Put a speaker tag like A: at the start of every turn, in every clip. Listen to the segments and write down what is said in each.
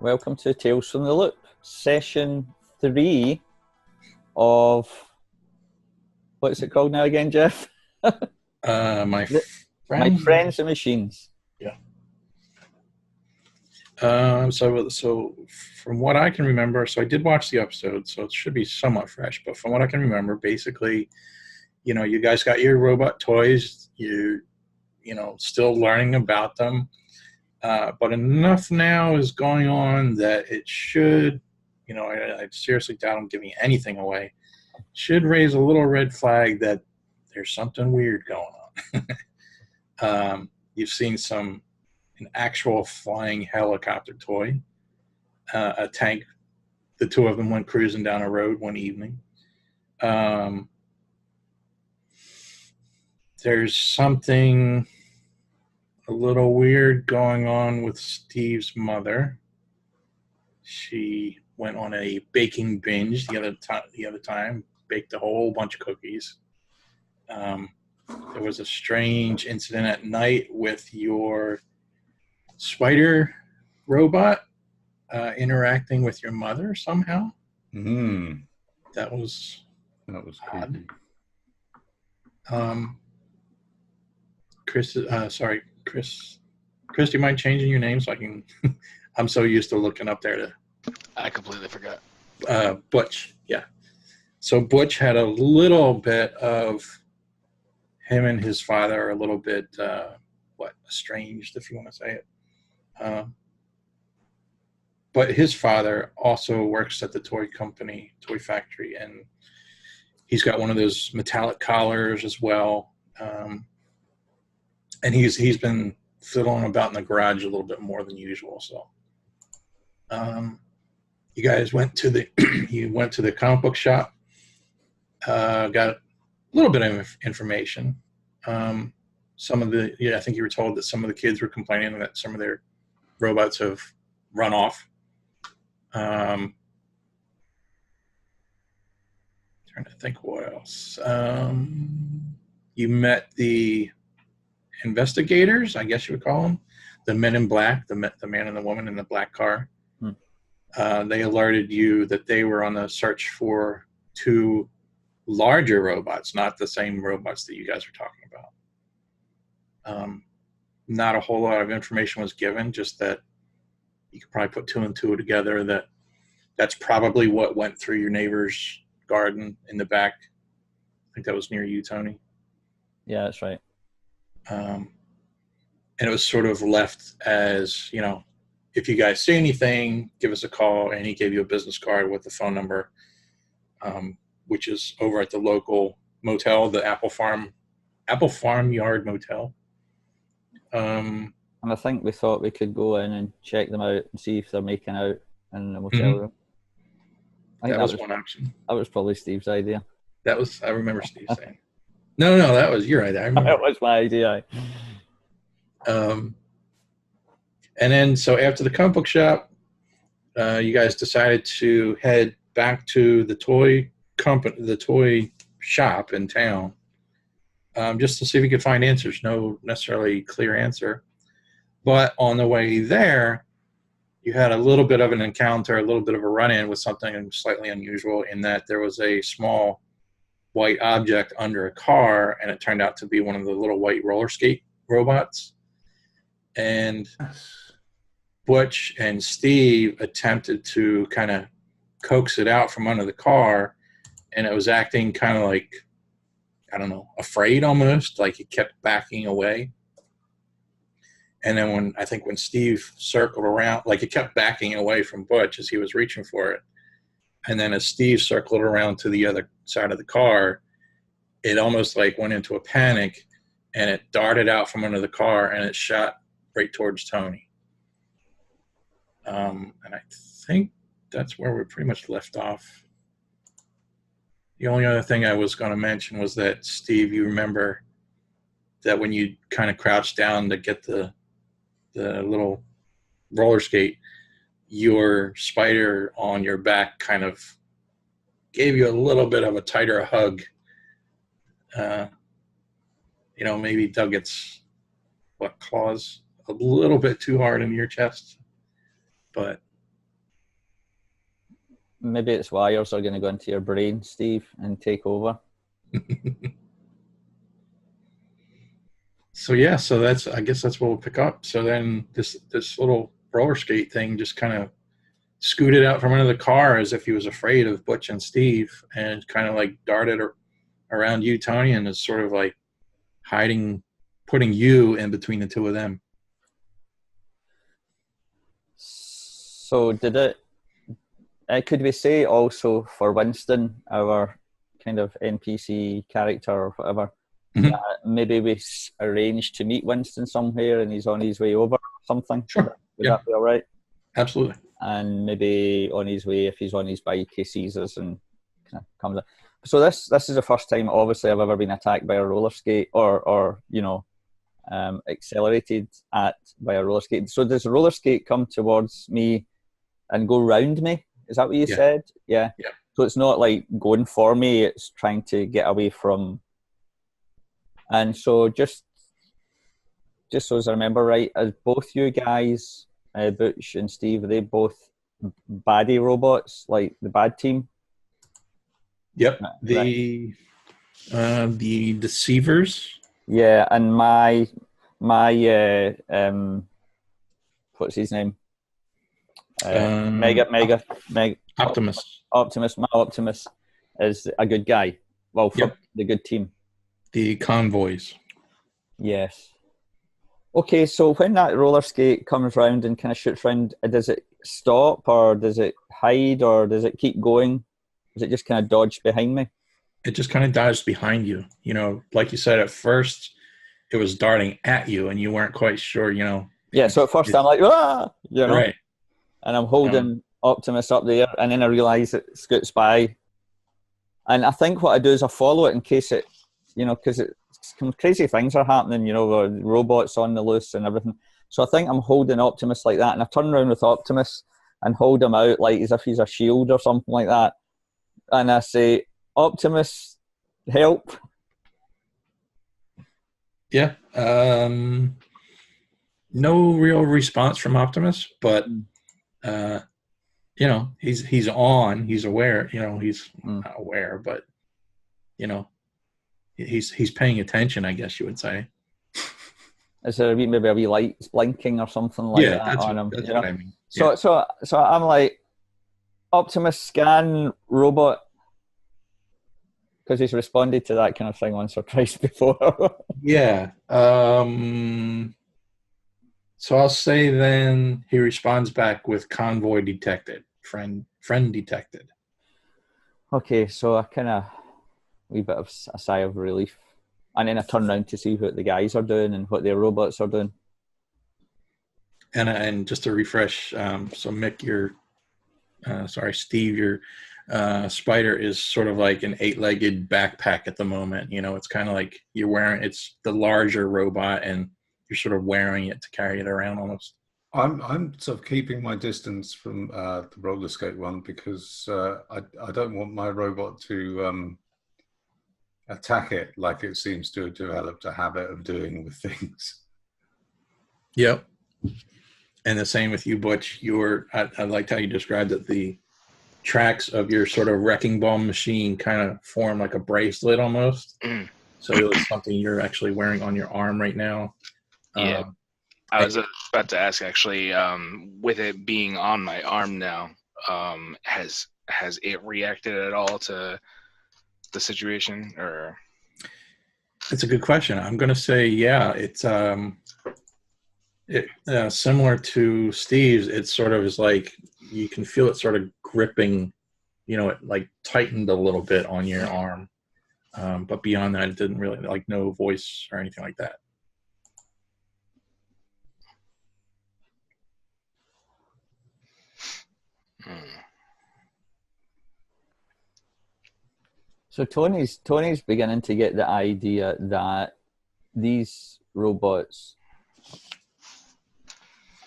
A: welcome to Tales from the Loop, session 3 of, what's it called now again, Jeff?
B: My
A: My
B: friends.
A: Friends and Machines.
B: Yeah. So from what I can remember, so I did watch the episode, so it should be somewhat fresh. But from what I can remember, basically, you guys got your robot toys. Still learning about them, but enough now is going on that it should, I seriously doubt I'm giving anything away. Should raise a little red flag that there's something weird going on. You've seen an actual flying helicopter toy, a tank. The two of them went cruising down a road one evening. There's something a little weird going on with Steve's mother. She went on a baking binge the other time, baked a whole bunch of cookies. There was a strange incident at night with your spider robot interacting with your mother somehow. That was odd. Chris, Chris, do you mind changing your name so I can? I'm so used to looking up there
C: I completely forgot.
B: Butch, yeah. So Butch had a little bit of him and his father, a little bit estranged, if you want to say it. But his father also works at the toy factory, and he's got one of those metallic collars as well. And he's been fiddling about in the garage a little bit more than usual. So, you guys went to the comic book shop, got a little bit of information. I think you were told that some of the kids were complaining that some of their robots have run off. Trying to think what else. You met the investigators, I guess you would call them, the men in black, the man and the woman in the black car. They alerted you that they were on the search for two larger robots, not the same robots that you guys were talking about. Not a whole lot of information was given, just that you could probably put two and two together that's probably what went through your neighbor's garden in the back. I think that was near you, Tony.
A: Yeah, that's right.
B: And it was sort of left as, if you guys see anything, give us a call. And he gave you a business card with the phone number, which is over at the local motel, the Apple Farm Yard Motel.
A: And I think we thought we could go in and check them out and see if they're making out in the motel room. I think
B: that was one option.
A: That was probably Steve's idea.
B: I remember Steve saying. No, that was your idea. I remember.
A: That was my idea.
B: And then, so after the comic book shop, you guys decided to head back to the toy shop in town, just to see if you could find answers. No necessarily clear answer. But on the way there, you had a little bit of an encounter, a little bit of a run-in with something slightly unusual in that there was a small white object under a car, and it turned out to be one of the little white roller skate robots. And Butch and Steve attempted to kind of coax it out from under the car, and it was acting kind of like, I don't know, afraid almost, like it kept backing away. And then when Steve circled around, like it kept backing away from Butch as he was reaching for it. And then as Steve circled around to the other side of the car, it almost like went into a panic, and it darted out from under the car, and it shot right towards Tony. And I think that's where we pretty much left off. The only other thing I was going to mention was that, Steve, you remember that when you kind of crouched down to get the little roller skate, your spider on your back kind of gave you a little bit of a tighter hug. Maybe dug its claws a little bit too hard in your chest. But
A: maybe its wires are going to go into your brain, Steve, and take over.
B: So yeah, I guess that's what we'll pick up. So then this little roller skate thing just kind of scooted out from under the car as if he was afraid of Butch and Steve, and kind of like darted around you, Tony, and is sort of like hiding, putting you in between the two of them.
A: So did it? Could we say also for Winston, our kind of NPC character or whatever, that maybe we arranged to meet Winston somewhere and he's on his way over or something?
B: Sure.
A: Would that be all right?
B: Absolutely.
A: And maybe on his way, if he's on his bike, he sees us and kind of comes up. So this is the first time, obviously, I've ever been attacked by a roller skate or accelerated at by a roller skate. So does a roller skate come towards me and go round me? Is that what you said? Yeah. So it's not like going for me, it's trying to get away from. And so just so as I remember right, as both you guys, Butch and Steve, are they both baddie robots, like the bad team?
B: Yep. The deceivers.
A: Yeah, and my what's his name? Mega
B: Optimus.
A: My Optimus is a good guy. Well, for the good team.
B: The convoys.
A: Yes. Okay, so when that roller skate comes round and kind of shoots round, does it stop or does it hide or does it keep going? Does it just kind of dodge behind me?
B: It just kind of dodged behind you. You know, like you said, at first it was darting at you and you weren't quite sure, you know.
A: Yeah, so at first I'm like, ah! You know?
B: Right.
A: And I'm holding Optimus up there and then I realise it scoots by. And I think what I do is I follow it in case it, you know, because some crazy things are happening, you know, robots on the loose and everything. So I think I'm holding Optimus like that, and I turn around with Optimus and hold him out like as if he's a shield or something like that. And I say, Optimus, help.
B: Yeah. No real response from Optimus, but you know, he's aware, you know, he's not aware, but you know, he's paying attention, I guess you would say.
A: Is there maybe a wee light blinking or something like that on him?
B: That's what I mean.
A: So I'm like, Optimus scan robot, because he's responded to that kind of thing once or twice before.
B: Yeah. So I'll say then he responds back with convoy detected, friend detected.
A: Okay, so I kind of wee bit of a sigh of relief, and then I turn around to see what the guys are doing and what their robots are doing.
B: And just to refresh, so Mick, Steve, your spider is sort of like an 8-legged backpack at the moment. You know, it's kind of like it's the larger robot and you're sort of wearing it to carry it around almost.
D: I'm sort of keeping my distance from the roller skate one because I don't want my robot to attack it like it seems to have developed a habit of doing with things.
B: Yep. And the same with you, Butch. I liked how you described it. The tracks of your sort of wrecking ball machine kind of form like a bracelet almost. So it was something you're actually wearing on your arm right now.
C: Yeah. I was about to ask, actually, with it being on my arm now, has it reacted at all to the situation? Or
B: it's a good question. I'm going to say, yeah, it's similar to Steve's. It sort of is like you can feel it sort of gripping, you know, it like tightened a little bit on your arm. But beyond that, it didn't really, like, no voice or anything like that.
A: So Tony's beginning to get the idea that these robots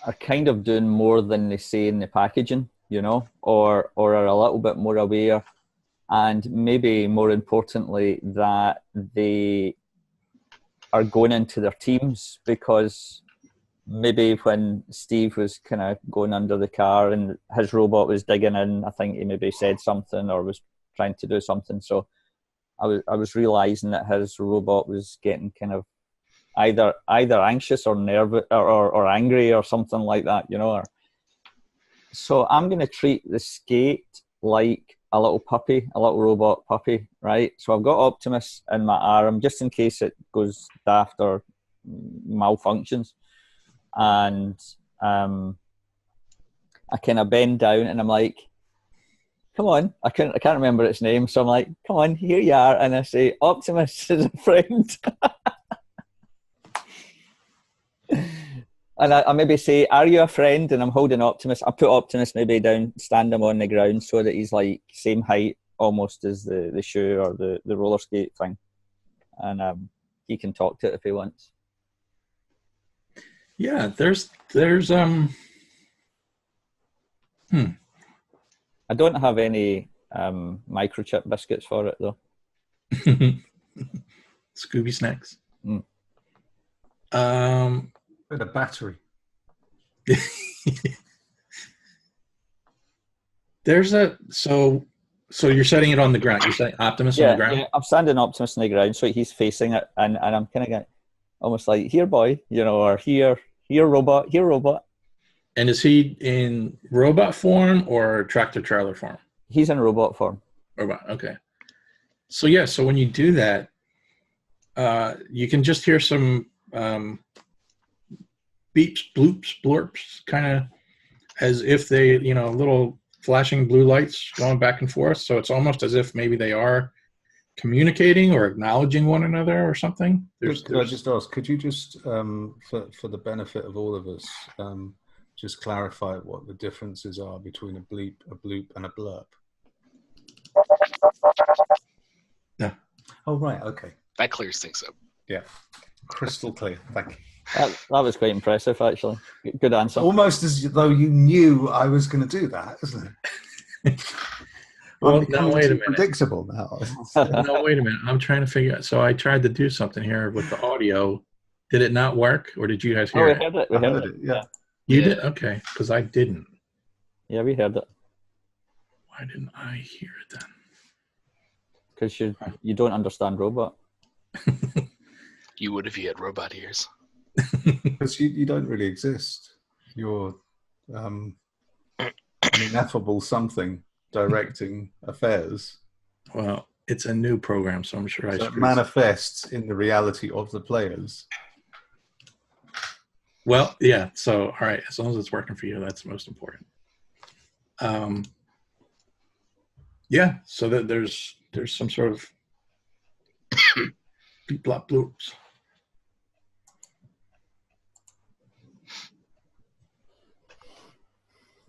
A: are kind of doing more than they say in the packaging, you know, or are a little bit more aware, and maybe more importantly that they are going into their teams because maybe when Steve was kind of going under the car and his robot was digging in, I think he maybe said something or was trying to do something. So I was realizing that his robot was getting kind of either anxious or nervous or angry or something like that, you know. So I'm going to treat the skate like a little puppy, a little robot puppy, right? So I've got Optimus in my arm just in case it goes daft or malfunctions. And I kind of bend down and I'm like, come on, I can't remember its name. So I'm like, come on, here you are. And I say, Optimus is a friend. And I maybe say, are you a friend? And I'm holding Optimus. I put Optimus maybe down, stand him on the ground so that he's like same height almost as the shoe or the roller skate thing. And he can talk to it if he wants.
B: Yeah, there's
A: I don't have any microchip biscuits for it though.
B: Scooby snacks.
D: With a battery.
B: There's a so you're setting it on the ground. You're setting Optimus on the ground.
A: Yeah, I'm standing Optimus on the ground, so he's facing it, and I'm kind of going almost like, here, boy, you know, or here, robot, here, robot.
B: And is he in robot form or tractor trailer form?
A: He's in robot form.
B: Robot. Okay. So yeah, so when you do that, you can just hear some beeps, bloops, blurps, kind of as if they, you know, little flashing blue lights going back and forth. So it's almost as if maybe they are communicating or acknowledging one another or something.
D: Could I just ask, could you just, for the benefit of all of us, just clarify what the differences are between a bleep, a bloop, and a blurp?
B: Yeah.
D: Oh, right, okay.
C: That clears things up.
D: Yeah, crystal clear, thank you.
A: That was quite impressive, actually. Good answer.
D: Almost as though you knew I was going to do that, isn't it?
B: Well, now wait a minute.
D: Predictable now.
B: No, wait a minute. I'm trying to figure out. So I tried to do something here with the audio. Did it not work, or did you guys hear it?
A: We heard it. We heard it.
D: Yeah.
B: You did? Okay, because I didn't.
A: Yeah, we heard it.
B: Why didn't I hear it then?
A: Because you don't understand robot.
C: You would if you had robot ears.
D: Because you don't really exist. You're an ineffable something directing affairs.
B: Well, it's a new program, so I'm sure
D: it manifests in the reality of the players.
B: Well, yeah. So, all right. As long as it's working for you, that's most important. Yeah. So that there's some sort of beep, blop, bloops.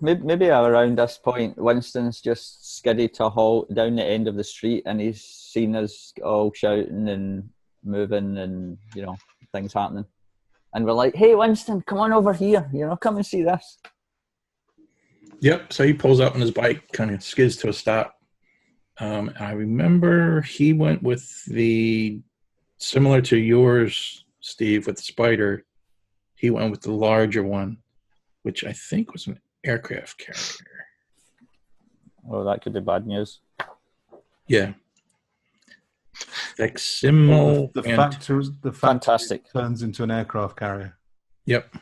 A: Maybe around this point, Winston's just skidded to a halt down the end of the street, and he's seen us all shouting and moving, and you know, things happening. And we're like, "Hey, Winston, come on over here! You know, come and see this."
B: Yep. So he pulls up on his bike, kind of skids to a stop. I remember he went with the similar to yours, Steve, with the Spider. He went with the larger one, which I think was an aircraft carrier.
A: Oh, that could be bad news.
B: Yeah. Facsimile.
D: The factory
A: Fantastic.
D: turns into an aircraft carrier.
B: Yep.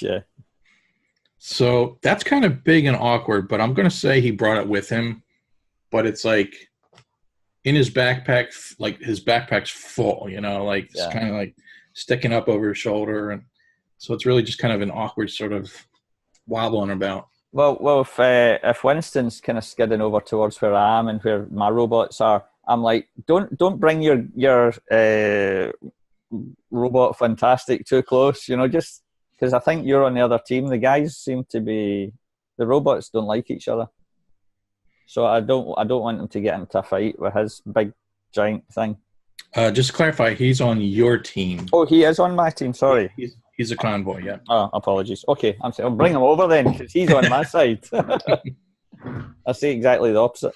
A: Yeah.
B: So that's kind of big and awkward, but I'm going to say he brought it with him. But it's like in his backpack, like his backpack's full, you know, like it's kind of like sticking up over his shoulder. And so it's really just kind of an awkward sort of wobbling about.
A: Well, if Winston's kind of skidding over towards where I am and where my robots are, I'm like, don't bring your robot fantastic too close, you know, just because I think you're on the other team. The guys seem to be, the robots don't like each other, so I don't want him to get into a fight with his big giant thing.
B: Just to clarify, he's on your team.
A: Oh, he is on my team. Sorry,
B: he's a convoy. Yeah.
A: Oh, apologies. Okay, I'm saying I'll bring him over then because he's on my side. I say exactly the opposite.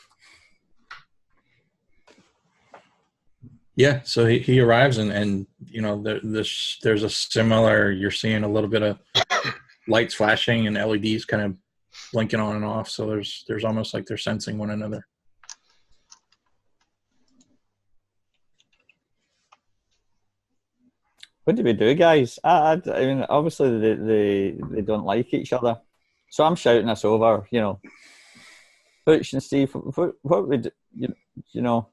B: Yeah, so he arrives and you know there's a similar, you're seeing a little bit of lights flashing and LEDs kind of blinking on and off. So there's almost like they're sensing one another.
A: What do we do, guys? I mean, obviously they don't like each other, so I'm shouting us over. You know, Butch and Steve, what would you know?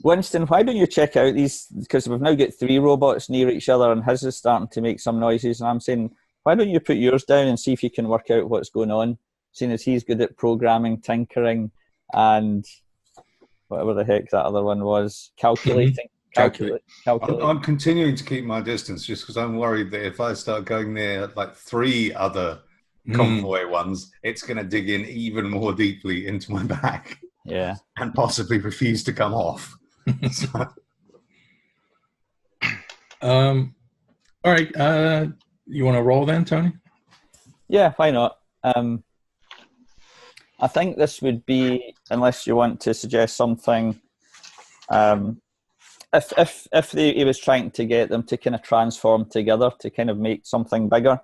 A: Winston, why don't you check out these? Because we've now got 3 robots near each other, and his is starting to make some noises. And I'm saying, why don't you put yours down and see if you can work out what's going on? Seeing as he's good at programming, tinkering, and whatever the heck that other one was, calculating.
B: Calculate.
D: I'm continuing to keep my distance just because I'm worried that if I start going near like 3 other convoy ones, it's going to dig in even more deeply into my back.
A: Yeah.
D: And possibly refuse to come off.
B: All right. You want to roll then, Tony?
A: Yeah, why not? I think this would be, unless you want to suggest something, if he was trying to get them to kind of transform together to kind of make something bigger,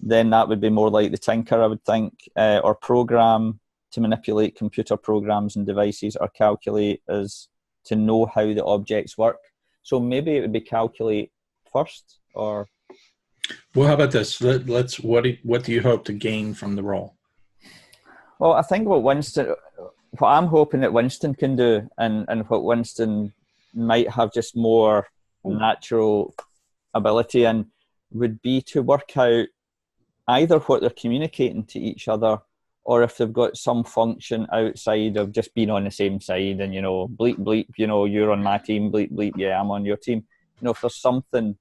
A: then that would be more like the Tinker, I would think, or program to manipulate computer programs and devices, or calculate as to know how the objects work. So maybe it would be calculate first, or...
B: Well, how about this? Let's. What do you hope to gain from the role?
A: Well, I think what I'm hoping that Winston can do, and what Winston might have just more natural ability in, would be to work out either what they're communicating to each other, or if they've got some function outside of just being on the same side and, you know, bleep, bleep, you know, you're on my team, bleep, bleep, yeah, I'm on your team. You know, if there's something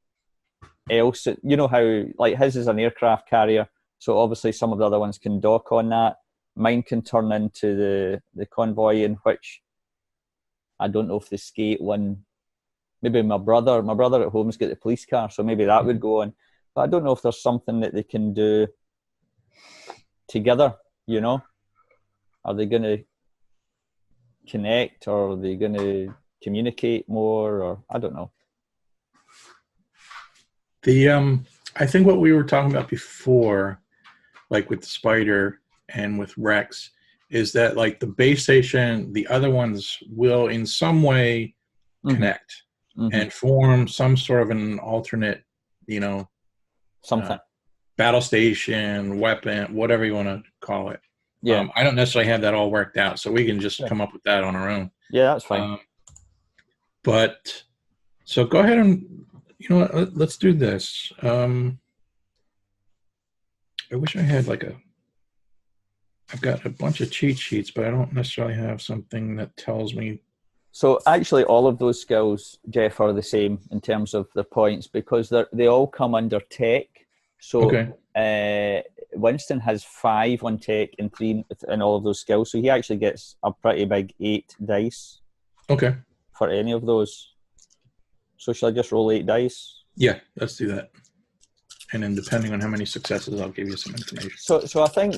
A: else, you know how, like, his is an aircraft carrier, so obviously some of the other ones can dock on that. Mine can turn into the convoy, in which I don't know if the skate one, maybe my brother at home's got the police car, so maybe that would go on. But I don't know if there's something that they can do together, you know? Are they going to connect, or are they going to communicate more, or I don't know.
B: I think what we were talking about before, like with the Spider and with Rex, is that like the base station, the other ones will in some way connect and form some sort of an alternate, you know,
A: something.
B: Battle station, weapon, whatever you want to call it.
A: Yeah.
B: I don't necessarily have that all worked out, so we can just come up with that on our own.
A: Yeah, that's fine.
B: But so go ahead and, you know what, let's do this. I wish I had like I've got a bunch of cheat sheets, but I don't necessarily have something that tells me.
A: So actually all of those skills, Jeff, are the same in terms of the points, because they all come under tech. So Winston has 5 on tech and 3 in all of those skills. So he actually gets a pretty big 8 dice.
B: Okay.
A: For any of those. So shall I just roll 8 dice?
B: Yeah, let's do that. And then depending on how many successes, I'll give you some information.
A: So I think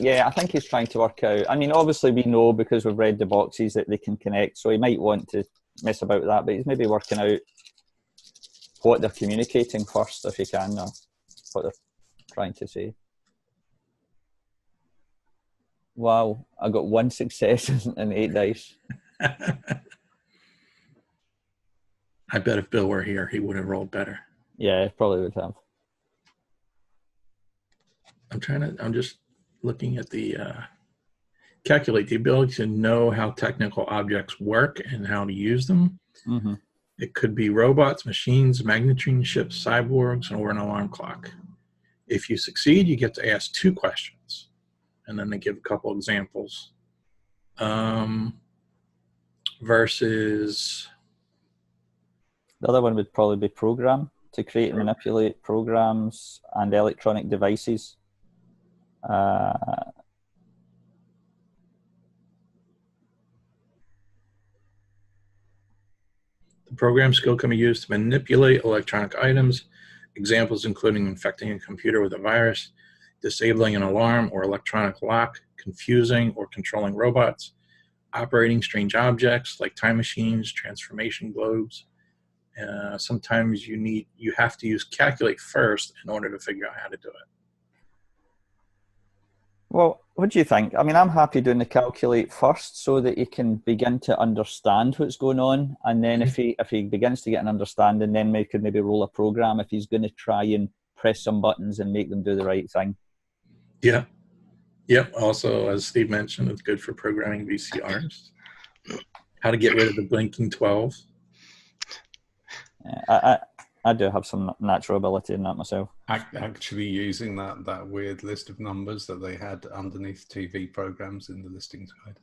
A: he's trying to work out. I mean, obviously we know because we've read the boxes that they can connect. So he might want to mess about with that, but he's maybe working out what they're communicating first, if he can, or what they're trying to say. Wow, I got 1 success and 8 dice.
B: I bet if Bill were here, he would have rolled better.
A: Yeah, probably would have.
B: I'm just looking at the calculate the ability to know how technical objects work and how to use them.
A: Mm-hmm.
B: It could be robots, machines, magnetron ships, cyborgs, or an alarm clock. If you succeed, you get to ask 2 questions. And then they give a couple examples. Versus...
A: The other one would probably be program, to create and manipulate programs and electronic devices. The
B: program skill can be used to manipulate electronic items, examples including infecting a computer with a virus, disabling an alarm or electronic lock, confusing or controlling robots, operating strange objects like time machines, transformation globes, sometimes you have to use calculate first in order to figure out how to do it.
A: Well, what do you think? I mean, I'm happy doing the calculate first so that he can begin to understand what's going on. And then if he begins to get an understanding, then we could maybe roll a program if he's going to try and press some buttons and make them do the right thing.
B: Yeah. Yep. Also, as Steve mentioned, it's good for programming VCRs. How to get rid of the blinking 12.
A: I do have some natural ability in that myself.
D: Actually using that weird list of numbers that they had underneath TV programs in the listings guide.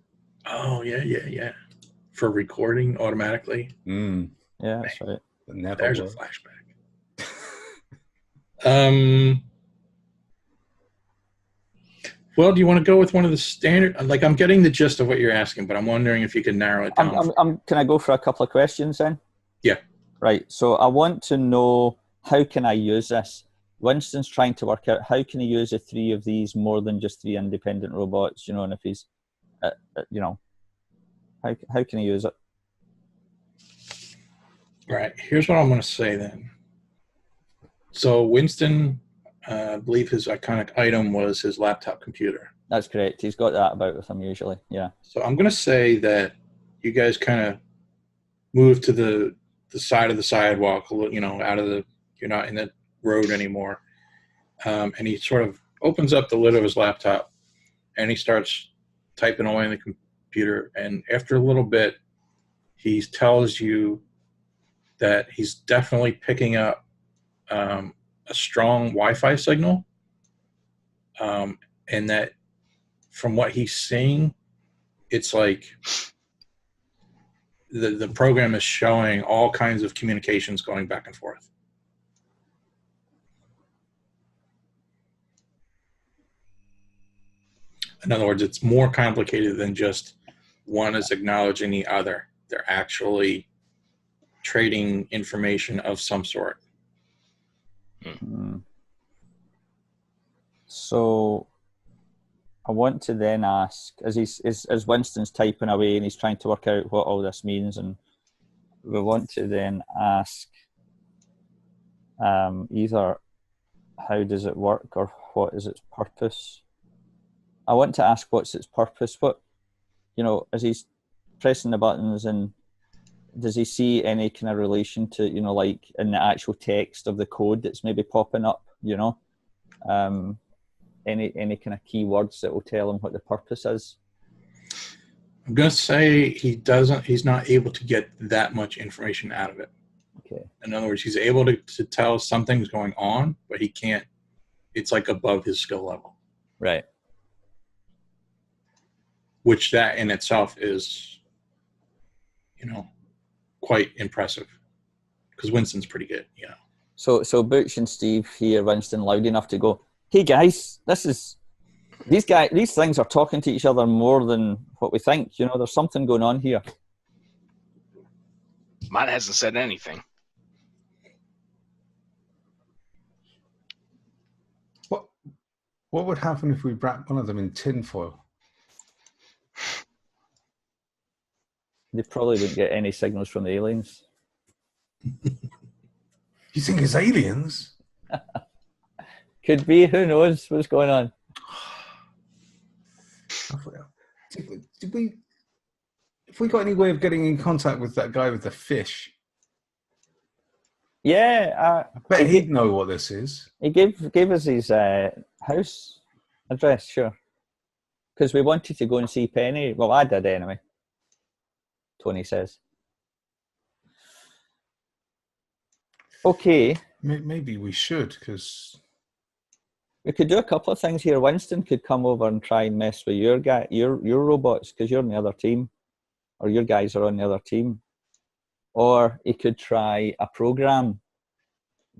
B: Oh, yeah. For recording automatically.
D: Mm.
A: Yeah, that's right.
B: There's worked. A flashback. Well, do you want to go with one of the standard? Like, I'm getting the gist of what you're asking, but I'm wondering if you can narrow it down.
A: Can I go for a couple of questions then?
B: Yeah.
A: Right. So I want to know, how can I use this? Winston's trying to work out how can he use the 3 of these more than just 3 independent robots, and if he's, how can he use it?
B: Right. Here's what I'm going to say then. So Winston, I believe his iconic item was his laptop computer.
A: That's correct. He's got that about with him usually. Yeah.
B: So I'm going to say that you guys kind of move to the side of the sidewalk, out of you're not in the road anymore. And he sort of opens up the lid of his laptop and he starts typing away in the computer. And after a little bit, he tells you that he's definitely picking up a strong Wi-Fi signal. And that from what he's seeing, it's like the program is showing all kinds of communications going back and forth. In other words, it's more complicated than just one is acknowledging the other. They're actually trading information of some sort.
A: Mm-hmm. So I want to then ask, as Winston's typing away and he's trying to work out what all this means, and we want to then ask either how does it work or what is its purpose. I want to ask what's its purpose. What, as he's pressing the buttons, and does he see any kind of relation to, like in the actual text of the code that's maybe popping up, any kind of keywords that will tell him what the purpose is?
B: I'm going to say he's not able to get that much information out of it.
A: Okay.
B: In other words, he's able to tell something's going on, but he can't, it's like above his skill level.
A: Right.
B: Which that in itself is, quite impressive. Because Winston's pretty good,
A: So Butch and Steve hear Winston loud enough to go, "Hey guys, these things are talking to each other more than what we think. There's something going on here."
C: Mine hasn't said anything.
D: What would happen if we wrapped one of them in tinfoil?
A: They probably wouldn't get any signals from the aliens.
D: You think it's aliens?
A: Could be. Who knows what's going on?
D: Did we? If we got any way of getting in contact with that guy with the fish?
A: Yeah,
D: I bet he'd know what this is.
A: He gave us his house address, sure. Because we wanted to go and see Penny. Well, I did anyway. Tony says. Okay.
D: Maybe we should, because
A: we could do a couple of things here. Winston could come over and try and mess with your robots, because you're on the other team, or your guys are on the other team. Or he could try a program,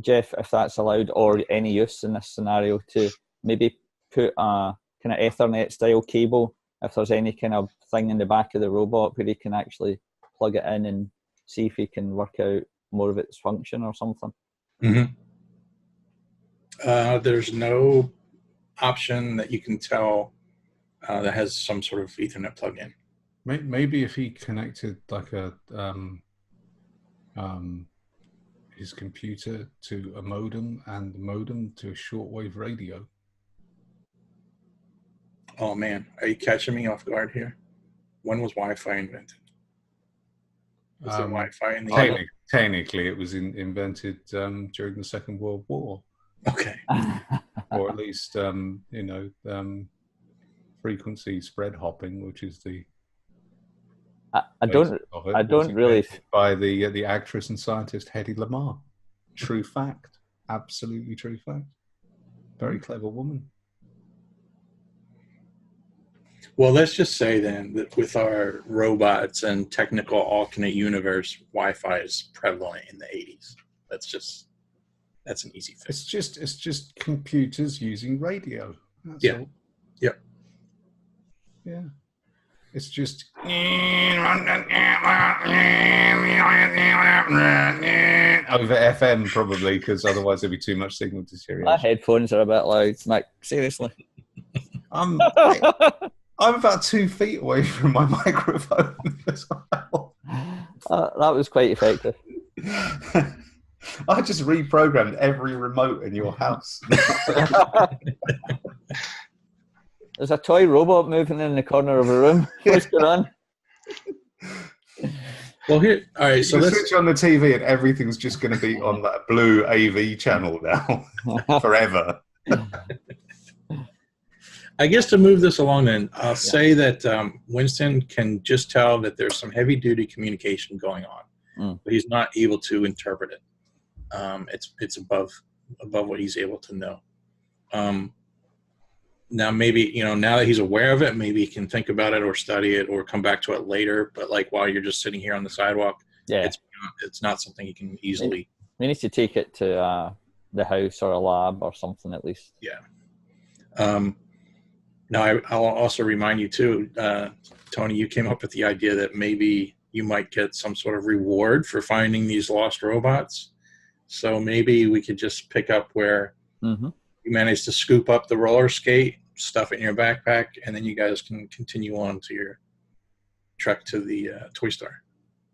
A: Jeff, if that's allowed, or any use in this scenario, to maybe put a kind of Ethernet style cable, if there's any kind of thing in the back of the robot where he can actually plug it in and see if he can work out more of its function or something.
B: Mm-hmm. There's no option that you can tell that has some sort of Ethernet plug-in.
D: Maybe if he connected like a his computer to a modem and the modem to a shortwave radio.
B: Oh man, are you catching me off guard here? When was Wi-Fi invented? Was there Wi-Fi in the
D: technically, it was invented during the Second World War.
B: Okay.
D: Or at least, frequency spread hopping, which is the
A: I don't really
D: by the actress and scientist Hedy Lamarr. True fact, absolutely true fact. Very clever woman.
B: Well, let's just say then that with our robots and technical alternate universe, Wi-Fi is prevalent in the 80s. That's an easy fix.
D: It's just computers using radio. That's all.
B: Yep.
D: Yeah. It's just over FM probably, because otherwise there'd be too much signal deterioration.
A: My headphones are a bit loud, Mike. Seriously.
D: I'm about 2 feet away from my microphone as well.
A: That was quite effective.
D: I just reprogrammed every remote in your house.
A: There's a toy robot moving in the corner of a room. What's going on?
B: Well, here, all right. So
D: let's switch on the TV, and everything's just going to be on that blue AV channel now forever.
B: I guess to move this along, then I'll say that Winston can just tell that there's some heavy-duty communication going on, but he's not able to interpret it. It's above what he's able to know. Now maybe, now that he's aware of it, maybe he can think about it or study it or come back to it later. But like while you're just sitting here on the sidewalk, it's not something you can easily.
A: We need to take it to the house or a lab or something at least.
B: Yeah. Now I'll also remind you too, Tony, you came up with the idea that maybe you might get some sort of reward for finding these lost robots. So maybe we could just pick up where you managed to scoop up the roller skate, stuff it in your backpack, and then you guys can continue on to your trek to the toy store.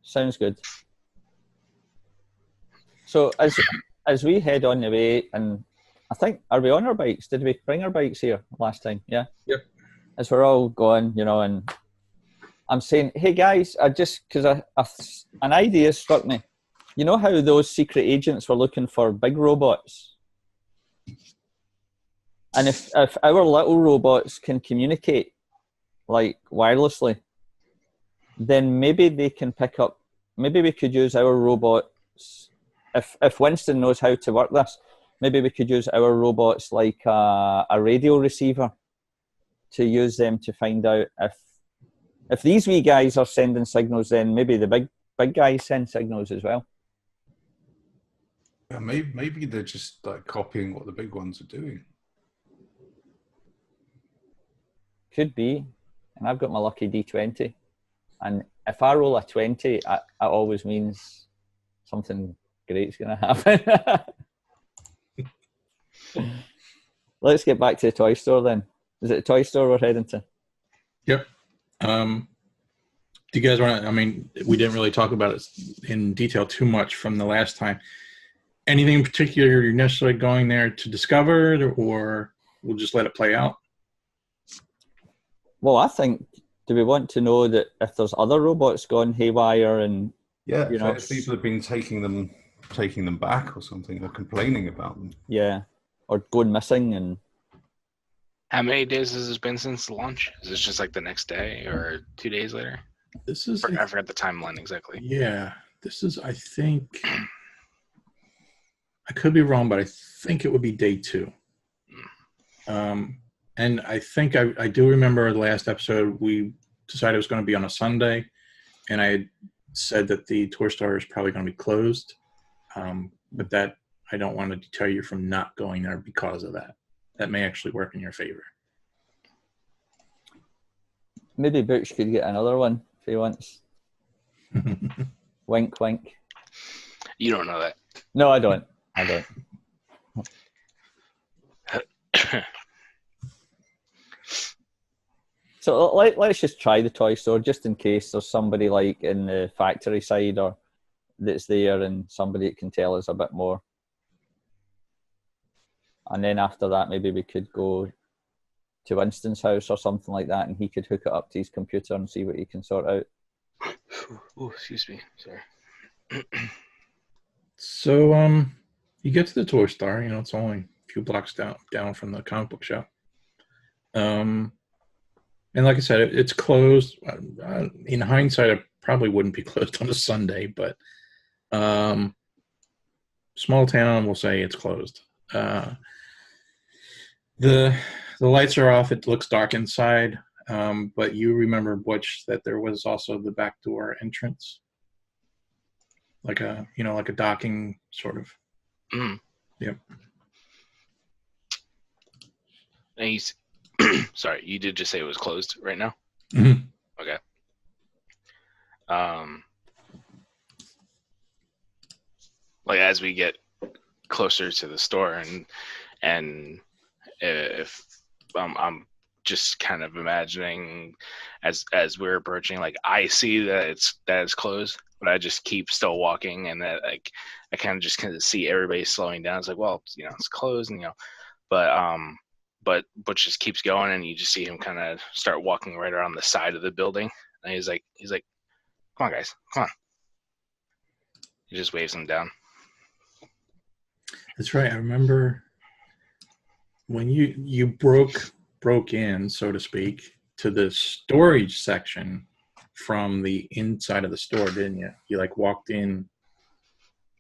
A: Sounds good. So as we head on the way, and I think, are we on our bikes? Did we bring our bikes here last time? Yeah?
B: Yep.
A: As we're all going, and I'm saying, hey guys, because an idea struck me. You know how those secret agents were looking for big robots? And if our little robots can communicate, like, wirelessly, then maybe they can pick up, maybe we could use our robots, if Winston knows how to work this, maybe we could use our robots like a radio receiver to use them to find out if these wee guys are sending signals, then maybe the big guys send signals as well.
D: Yeah, maybe they're just like copying what the big ones are doing.
A: Could be. And I've got my lucky D20. And if I roll a 20, it always means something great's going to happen. Let's get back to the toy store then. Is it the toy store we're heading to?
B: Yep. Do you guys want to, we didn't really talk about it in detail too much from the last time. Anything in particular you're necessarily going there to discover, or we'll just let it play out?
A: Well, I think, do we want to know that if there's other robots gone haywire and...
D: Yeah, if people have been taking them back or something, or complaining about them.
A: Yeah, or going missing. And
C: how many days has it been since the launch? Is this just like the next day or 2 days later? I forgot the timeline exactly.
B: Yeah, this is, I think... I could be wrong, but I think it would be day 2. And I think I do remember the last episode, we decided it was going to be on a Sunday, and I had said that the toy store is probably going to be closed, but that I don't want to deter you from not going there because of that. That may actually work in your favor.
A: Maybe Butch could get another one if he wants. Wink, wink.
C: You don't know that.
A: No, I don't. So let's just try the toy store just in case there's somebody like in the factory side or that's there and somebody that can tell us a bit more. And then after that, maybe we could go to Winston's house or something like that, and he could hook it up to his computer and see what he can sort out.
C: Oh, excuse me. Sorry.
B: So, you get to the toy store. It's only a few blocks down from the comic book shop. And like I said, it's closed. In hindsight, it probably wouldn't be closed on a Sunday, but small town, we'll say it's closed. The lights are off. It looks dark inside, but you remember, Butch, that there was also the back door entrance, like a docking sort of.
C: Mm.
B: Yep.
C: And sorry, you did just say it was closed right now?
B: Mm-hmm.
C: Okay. Like as we get closer to the store, and if I'm just kind of imagining as we're approaching, like I see that it's closed, but I just keep still walking, and that like I kind of see everybody slowing down. It's like, well, it's closed, and but Butch just keeps going, and you just see him kind of start walking right around the side of the building, and he's like, come on, guys, come on. He just waves them down.
B: That's right. I remember when you broke in, so to speak, to the storage section from the inside of the store, didn't you? You like walked in.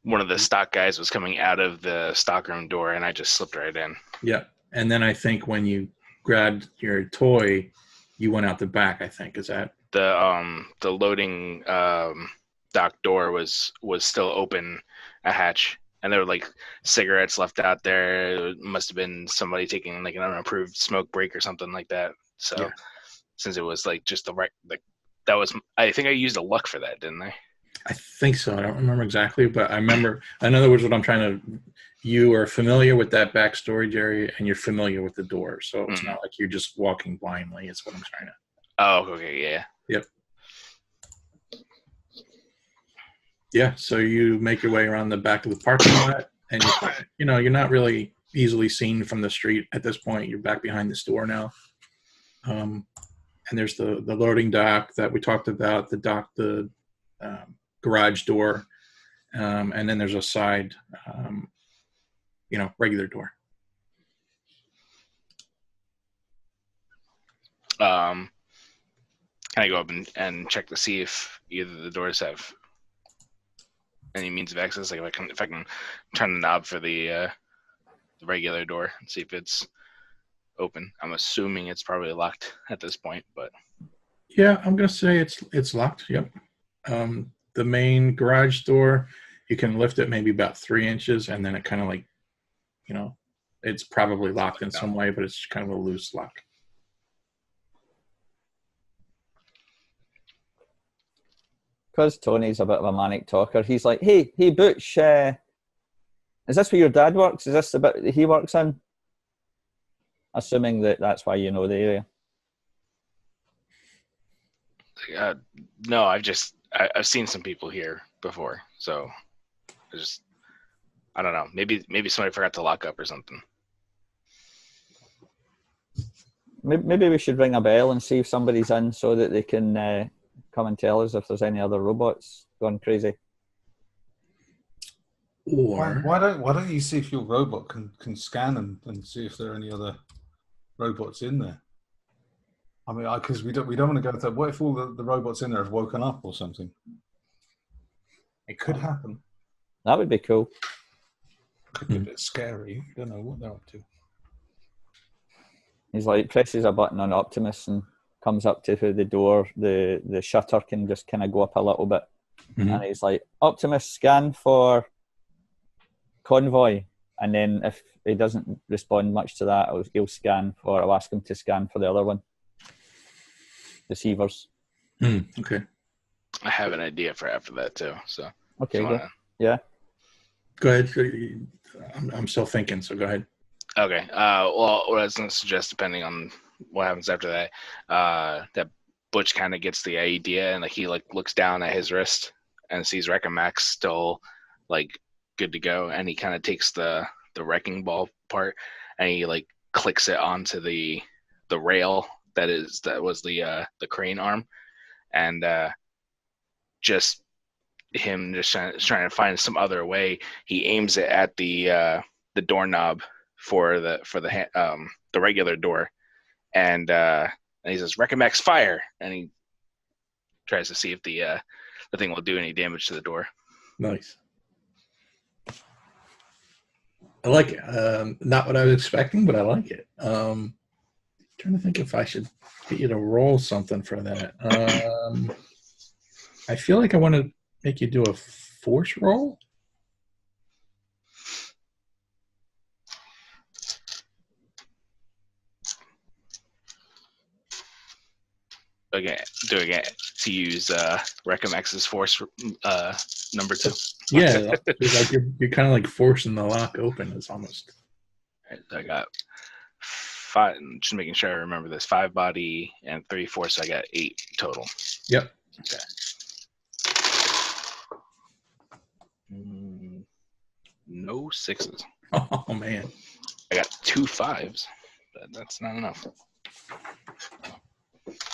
C: One of the stock guys was coming out of the stockroom door, and I just slipped right in.
B: Yeah. And then I think when you grabbed your toy, you went out the back, I think. Is that
C: the loading dock door was still open, a hatch, and there were like cigarettes left out there. It must have been somebody taking like an unapproved smoke break or something like that. So
B: yeah. Since
C: it was like just the right, like that was, I think I used a luck for that, didn't I?
B: I think so. I don't remember exactly, but I remember, in other words, what I'm trying to, you are familiar with that backstory, Jerry, and you're familiar with the door. So it's not like you're just walking blindly. It's what I'm trying to.
C: Oh, okay. Yeah.
B: Yep. Yeah. So you make your way around the back of the parking lot, and you're not really easily seen from the street at this point. You're back behind the store now. And there's the loading dock that we talked about, the garage door, and then there's a side, regular door.
C: Can I go up and check to see if either of the doors have any means of access? Like if I can turn the knob for the regular door and see if it's open. I'm assuming it's probably locked at this point, but
B: yeah, I'm gonna say it's locked. Yep. The main garage door, you can lift it maybe about 3 inches, and then it kind of like, it's probably locked in some way, but it's kind of a loose lock.
A: Because Tony's a bit of a manic talker, he's like, hey Butch, is this where your dad works? Is this the bit that he works in? Assuming that's why you know the area.
C: No, I've seen some people here before, so I don't know. Maybe somebody forgot to lock up or something.
A: Maybe we should ring a bell and see if somebody's in, so that they can come and tell us if there's any other robots going crazy.
B: Or
D: why don't you see if your robot can scan and see if there are any other robots in there? I mean, because we don't want to go to. What if all the robots in there have woken up or something? It could happen.
A: That would be cool.
D: Could be a bit scary. You don't know what they're up to.
A: He's like, presses a button on Optimus and comes up to the door. The shutter can just kind of go up a little bit. Mm-hmm. And he's like, Optimus, scan for convoy. And then if he doesn't respond much to that, I'll ask him to scan for the other one. Deceivers.
B: Okay.
C: I have an idea for after that too. So
A: okay, go. Yeah.
B: Go ahead. I'm still thinking, so go ahead.
C: Okay. Well, what I was going to suggest, depending on what happens after that, that Butch kind of gets the idea, and like he like looks down at his wrist, and sees Recamax still like good to go, and he kind of takes the wrecking ball part and he like clicks it onto the rail that was the crane arm, and just him just trying to find some other way. He aims it at the doorknob for the regular door, and he says, "Recamax, fire!" And he tries to see if the thing will do any damage to the door.
B: Nice. I like it. Not what I was expecting, but I like it. Trying to think if I should get you to roll something for that. I feel like I want to make you do a force roll.
C: Again, to use Recamax's force number 2.
B: Yeah, like you're kind of like forcing the lock open. It's almost.
C: Right, so I got 5. Just making sure I remember this: 5 body and 3 force. So I got 8 total.
B: Yep.
C: Okay. No 6s.
B: Oh man.
C: I got 2 5s, but that's not enough.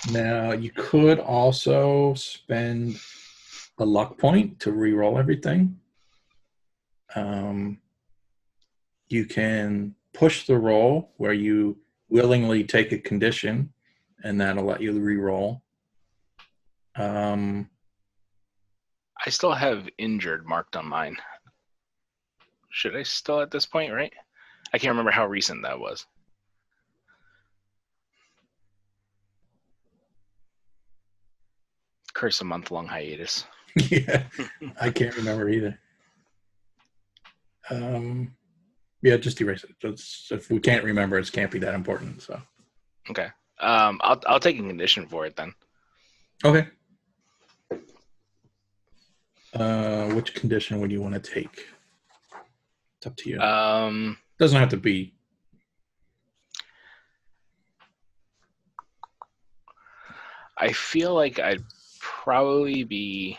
B: Now you could also spend a luck point to re-roll everything. You can push the roll where you willingly take a condition, and that'll let you re-roll.
C: I still have injured marked on mine. Should I still at this point, right? I can't remember how recent that was. Curse a month-long hiatus.
B: Yeah, I can't remember either. Yeah, just erase it. If we can't remember, it can't be that important. So.
C: Okay. I'll take a condition for it then.
B: Okay. Which condition would you want to take? It's up to you. Doesn't have to be.
C: I feel like I'd probably be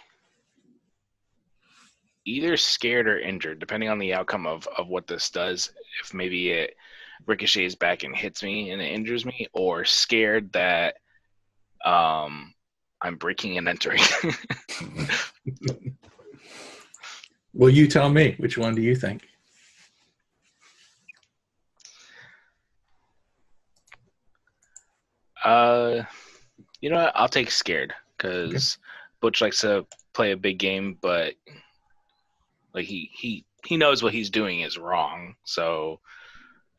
C: either scared or injured, depending on the outcome of what this does. If maybe it ricochets back and hits me and it injures me, or scared that I'm breaking and entering.
B: Well, you tell me. Which one do you think?
C: You know what? I'll take scared, because Butch likes to play a big game, but like he knows what he's doing is wrong. So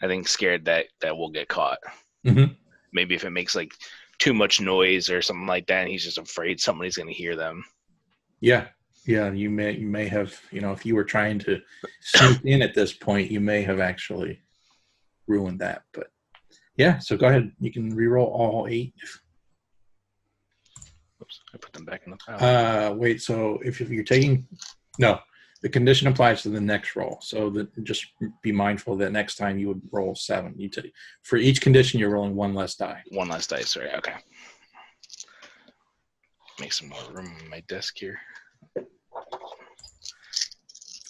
C: I think scared that we'll get caught.
B: Mm-hmm.
C: Maybe if it makes like too much noise or something like that, and he's just afraid somebody's going to hear them.
B: Yeah. You may have, if you were trying to sneak in at this point, you may have actually ruined that. But yeah, so go ahead. You can reroll all 8.
C: Oops, I put them back in the pile.
B: Wait, so if you're taking, no, the condition applies to the next roll. So just be mindful that next time you would roll 7. For each condition, you're rolling 1 less die.
C: 1 less dice, right? Okay. Make some more room on my desk here.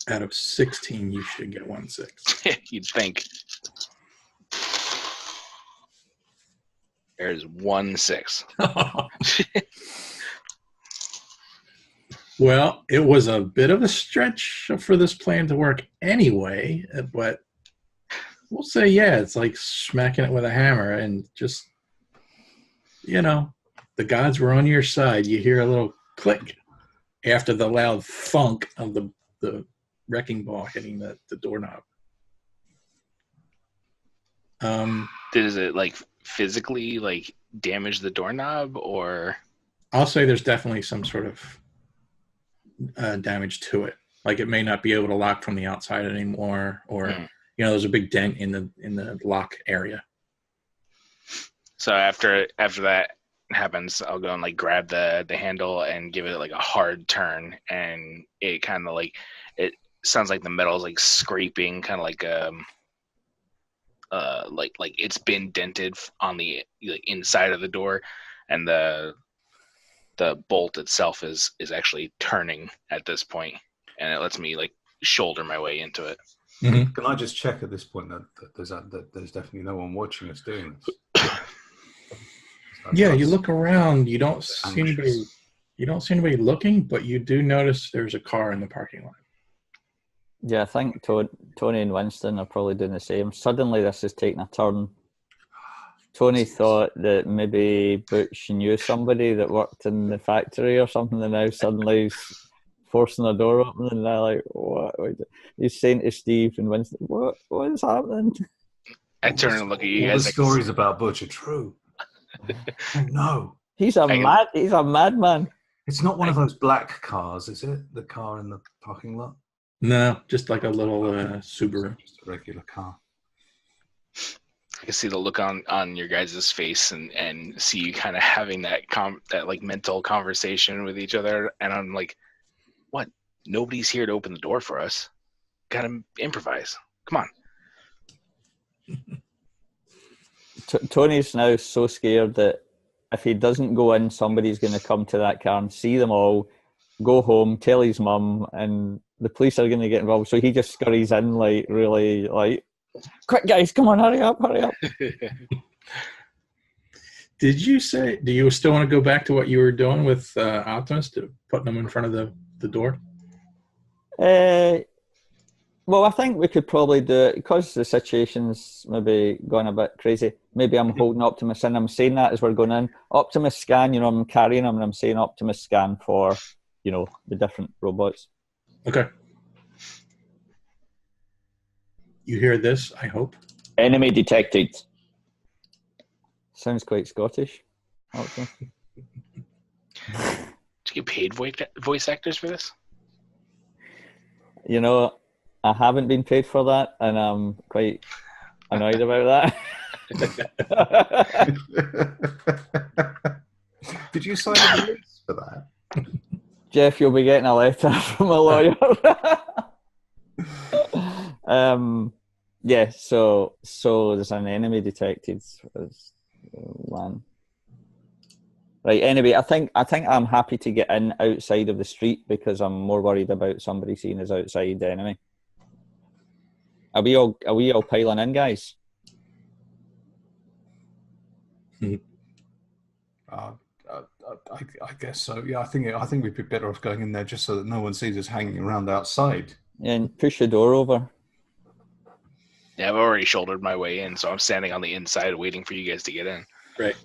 B: Out of 16, you should get 1 6.
C: You'd think. There's 1 6.
B: Well, it was a bit of a stretch for this plan to work anyway, but we'll say, yeah, it's like smacking it with a hammer, and just, the gods were on your side. You hear a little click after the loud thunk of the wrecking ball hitting the doorknob.
C: Does it like physically like damage the doorknob, or?
B: I'll say there's definitely some sort of damage to it. Like it may not be able to lock from the outside anymore, or there's a big dent in the lock area.
C: So after that happens, I'll go and like grab the handle and give it like a hard turn, and it kind of like, it sounds like the metal is like scraping, kind of like it's been dented on the inside of the door, and the the bolt itself is actually turning at this point, and it lets me like shoulder my way into it.
B: Mm-hmm.
D: Can I just check at this point that there's definitely no one watching us doing this?
B: Yeah, you look around. You don't see
D: Anxious.
B: anybody. You don't see anybody looking, but you do notice there's a car in the parking lot.
A: Yeah, I think Tony and Winston are probably doing the same. Suddenly, this is taking a turn. Tony thought that maybe Butch knew somebody that worked in the factory or something, and now suddenly he's forcing the door open, and they're like, "What?" He's saying to Steve and Winston, "What is happening?"
C: I turn and look at you
D: All
C: guys.
D: the stories about Butch are true. Oh no,
A: He's a madman.
D: it's not one of those black cars, is it? The car in the parking lot?
B: No, just like a little Subaru.
D: Just a regular car.
C: I can see the look on your guys' face and see you kind of having that like mental conversation with each other, and I'm like, what? Nobody's here to open the door for us. Gotta improvise. Come on.
A: Tony's now so scared that if he doesn't go in, somebody's going to come to that car and see them all, go home, tell his mum, and the police are going to get involved. So he just scurries in, like, really, like, quick, guys, come on, hurry up.
B: Did you say, do you still want to go back to what you were doing with Optimus, to putting them in front of the door?
A: Well, I think we could probably do it because the situation's maybe gone a bit crazy. Maybe I'm holding Optimus in. I'm saying that as we're going in. Optimus scan, I'm carrying him and I'm saying Optimus scan for, the different robots.
B: Okay. You hear this, I hope?
E: Enemy detected.
A: Sounds quite Scottish. Optimus.
C: Did you get paid voice actors for this?
A: I haven't been paid for that, and I'm quite annoyed about
D: that. Did you sign a release for that?
A: Jeff, you'll be getting a letter from a lawyer. Yeah, so there's an enemy detected. One. Right, anyway, I think I'm happy to get in outside of the street because I'm more worried about somebody seeing us outside the enemy. Are we all piling in, guys?
D: I guess so. Yeah, I think we'd be better off going in there just so that no one sees us hanging around outside.
A: And push the door over.
C: Yeah, I've already shouldered my way in, so I'm standing on the inside waiting for you guys to get in.
B: Right.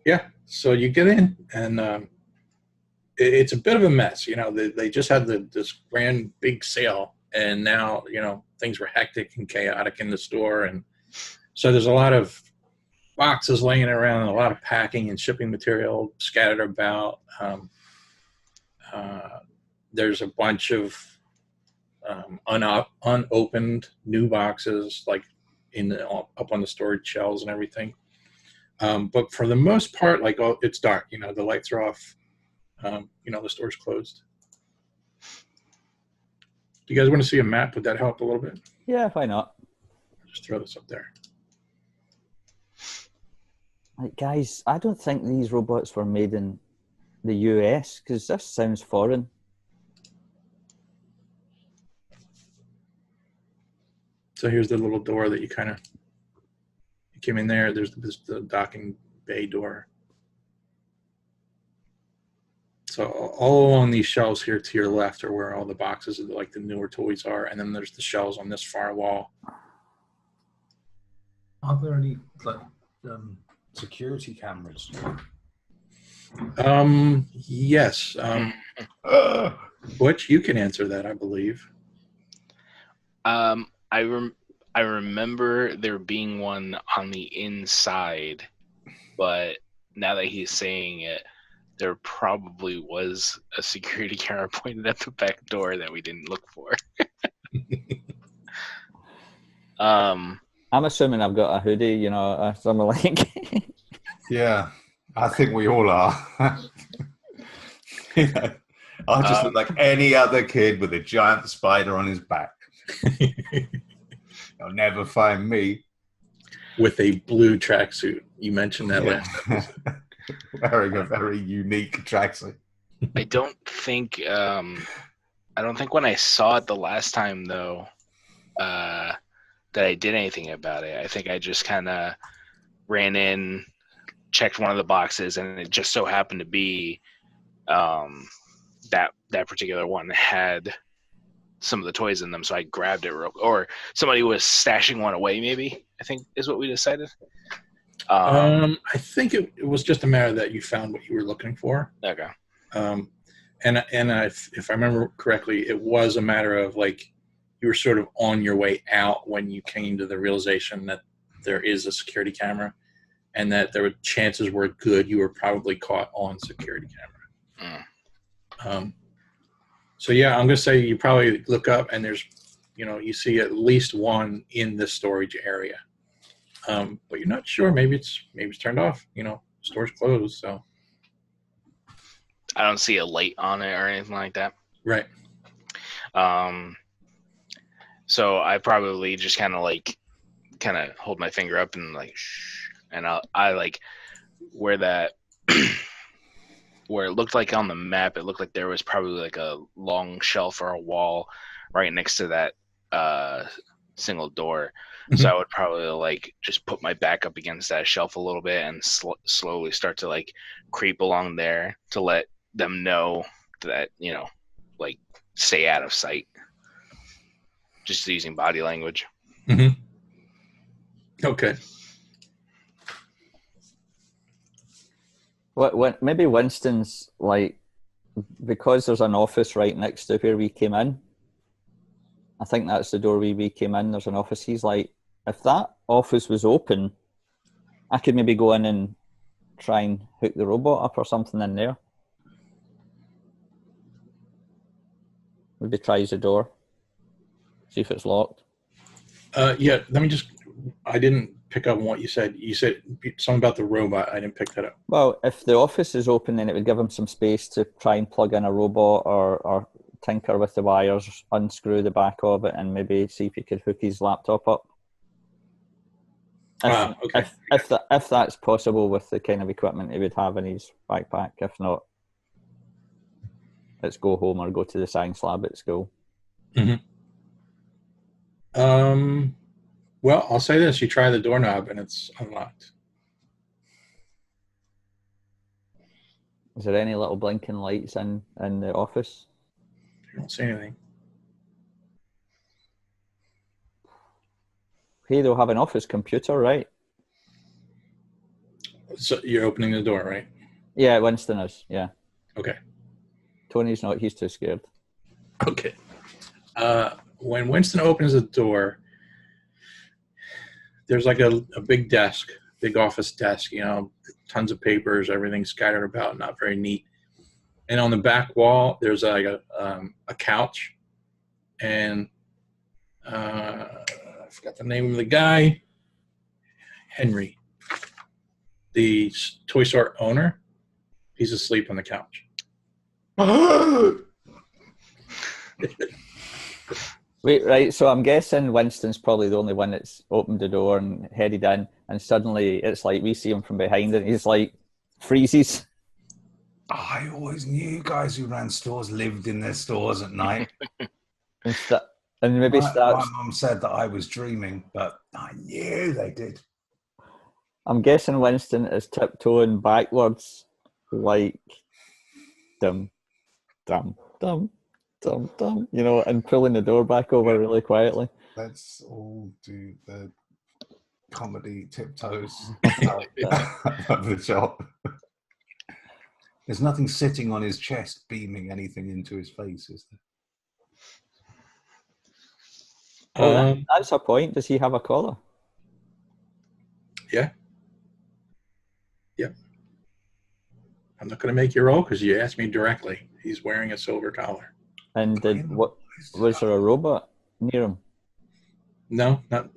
B: Yeah, so you get in, and it's a bit of a mess. They just had this grand big sale, and now, things were hectic and chaotic in the store. And so there's a lot of boxes laying around and a lot of packing and shipping material scattered about. There's a bunch of unopened new boxes, like up on the storage shelves and everything. But for the most part, it's dark. The lights are off. The store's closed. Do you guys want to see a map? Would that help a little bit?
A: Yeah, why not?
B: Just throw this up there.
A: Guys, I don't think these robots were made in the US because this sounds foreign.
B: So here's the little door that you came in there. There's the docking bay door. So all along these shelves here to your left are where all the boxes of the newer toys are, and then there's the shelves on this far wall.
D: Are there any security cameras?
B: Yes. Butch, you can answer that, I believe.
C: I remember there being one on the inside, but now that he's saying it, there probably was a security camera pointed at the back door that we didn't look for.
A: I'm assuming I've got a hoodie, something like.
D: Yeah, I think we all are. I just look like any other kid with a giant spider on his back. You'll never find me
B: with a blue tracksuit. You mentioned that last episode.
D: wearing a very unique tracksuit.
C: I don't think when I saw it the last time though, that I did anything about it. I think I just kind of ran in, checked one of the boxes, and it just so happened to be that particular one had some of the toys in them, so I grabbed it or somebody was stashing one away, maybe, I think is what we decided.
B: I think it was just a matter that you found what you were looking for.
C: Okay.
B: And if I remember correctly, it was a matter of like you were sort of on your way out when you came to the realization that there is a security camera, and that there were chances were good you were probably caught on security camera. So yeah, I'm gonna say you probably look up and there's, you see at least one in the storage area, but you're not sure. Maybe it's turned off. Store's closed, so
C: I don't see a light on it or anything like that.
B: right.
C: So I probably just kind of hold my finger up and like, shh, and I like where that where it looked like on the map, it looked like there was probably like a long shelf or a wall right next to that single door.
B: Mm-hmm.
C: So I would probably like just put my back up against that shelf a little bit and slowly start to like creep along there to let them know that, like stay out of sight. Just using body language.
B: Mm-hmm. Okay.
A: What maybe Winston's like, because there's an office right next to where we came in. I think that's the door we came in. There's an office. He's like, if that office was open, I could maybe go in and try and hook the robot up or something in there. Maybe tries the door. See if it's locked.
B: Yeah, let me just, I didn't pick up on what you said. You said something about the robot. I didn't pick that up.
A: Well, if the office is open, then it would give him some space to try and plug in a robot or tinker with the wires, unscrew the back of it, and maybe see if he could hook his laptop up.
B: Okay.
A: If that's possible with the kind of equipment he would have in his backpack. If not, let's go home or go to the science lab at school.
B: Mm-hmm. Well, I'll say this: you try the doorknob and it's unlocked.
A: Is there any little blinking lights in the office?
B: You don't see anything.
A: Hey, they'll have an office computer, right?
B: So you're opening the door, right?
A: Yeah, Winston is. Yeah.
B: Okay.
A: Tony's not. He's too scared.
B: Okay. When Winston opens the door, there's like a big desk, big office desk, tons of papers, everything scattered about, not very neat. And on the back wall, there's like a couch, and I forgot the name of the guy, Henry, the toy store owner. He's asleep on the couch.
A: Wait, right, so I'm guessing Winston's probably the only one that's opened the door and headed in, and suddenly it's like we see him from behind and he's like freezes.
D: I always knew guys who ran stores lived in their stores at night.
A: And maybe
D: my
A: starts.
D: mum said that I was dreaming, but I knew they did.
A: I'm guessing Winston is tiptoeing backwards, like dum, dum, dum, dum, dum, and pulling the door back over really quietly.
D: Let's all do the comedy tiptoes of the shop. There's nothing sitting on his chest beaming anything into his face, is there?
A: Oh, that's a point. Does he have a collar?
B: Yeah. Yep. I'm not going to make you roll because you asked me directly. He's wearing a silver collar.
A: And was there a robot near him?
B: No, not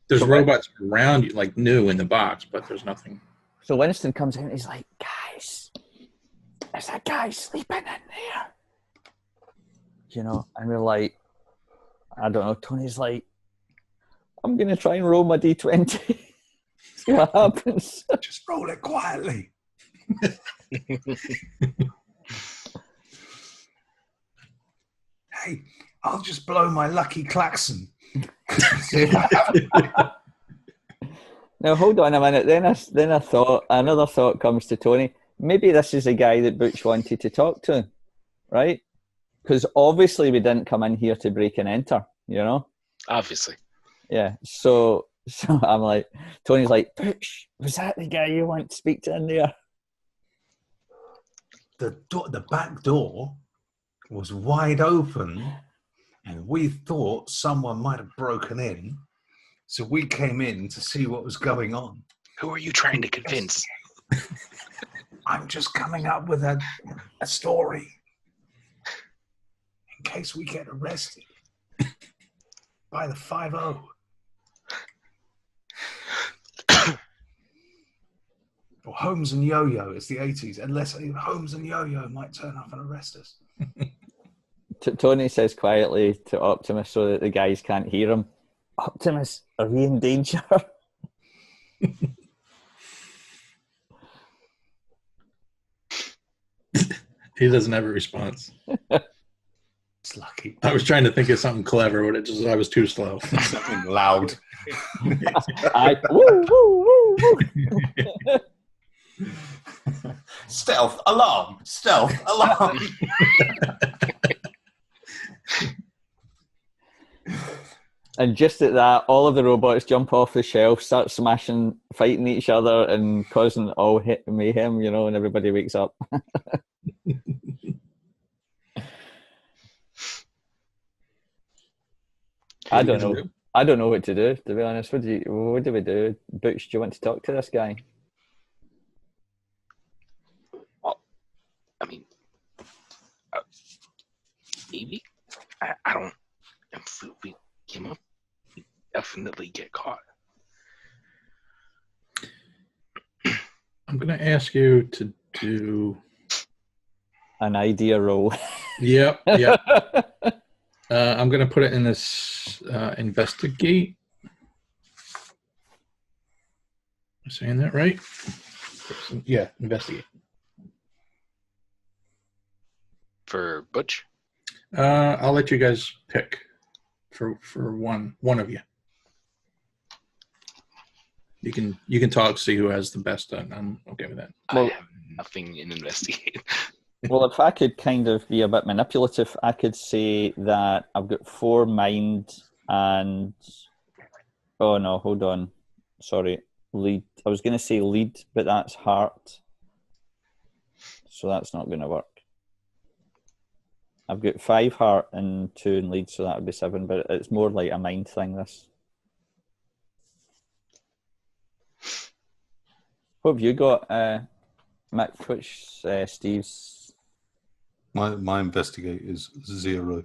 B: There's robots around you, like new in the box, but there's nothing.
A: So Winston comes in and he's like, guys, there's a guy sleeping in there. And we're like, I don't know, Tony's like, I'm going to try and roll my d20. See what happens.
D: Just roll it quietly. Hey, I'll just blow my lucky klaxon.
A: Now, hold on a minute. Then I thought, another thought comes to Tony. Maybe this is the guy that Butch wanted to talk to, right? Because obviously we didn't come in here to break and enter, you know?
C: Obviously.
A: Yeah. So I'm like, Tony's like, Butch, was that the guy you want to speak to in there?
D: The back door was wide open, and we thought someone might have broken in. So we came in to see what was going on.
C: Who are you trying to convince?
D: I'm just coming up with a story in case we get arrested by the 5-0. Or Holmes and Yo-Yo, it's the 80s, unless Holmes and Yo-Yo might turn up and arrest us.
A: Tony says quietly to Optimus so that the guys can't hear him, Optimus, are we in danger?
B: He doesn't have a response.
D: It's lucky.
B: I was trying to think of something clever, but I was too slow.
D: Something loud.
A: Woo, woo, woo, woo.
D: Stealth alarm. Stealth alarm.
A: And just at that, all of the robots jump off the shelf, start smashing, fighting each other, and causing all mayhem, you know, and everybody wakes up. I don't know. I don't know what to do, to be honest. What do we do? Butch, do you want to talk to this guy?
C: Well, I mean, maybe. I don't. If we came up, we definitely get caught.
B: I'm going to ask you to do
A: an idea roll.
B: Yep. I'm going to put it in this investigate. Am I saying that right? Yeah, investigate.
C: For Butch?
B: I'll let you guys pick for one of you. You can talk, see who has the best. I'm okay with that.
C: I have nothing in investigate.
A: Well, if I could kind of be a bit manipulative, I could say that I've got 4 mind and... Oh, no, hold on. Sorry. Lead. I was going to say lead, but that's heart. So that's not going to work. I've got 5 heart and 2 in lead, so that would be 7, but it's more like a mind thing, this. What have you got, Mick? Which Steve's...
D: My investigate is 0.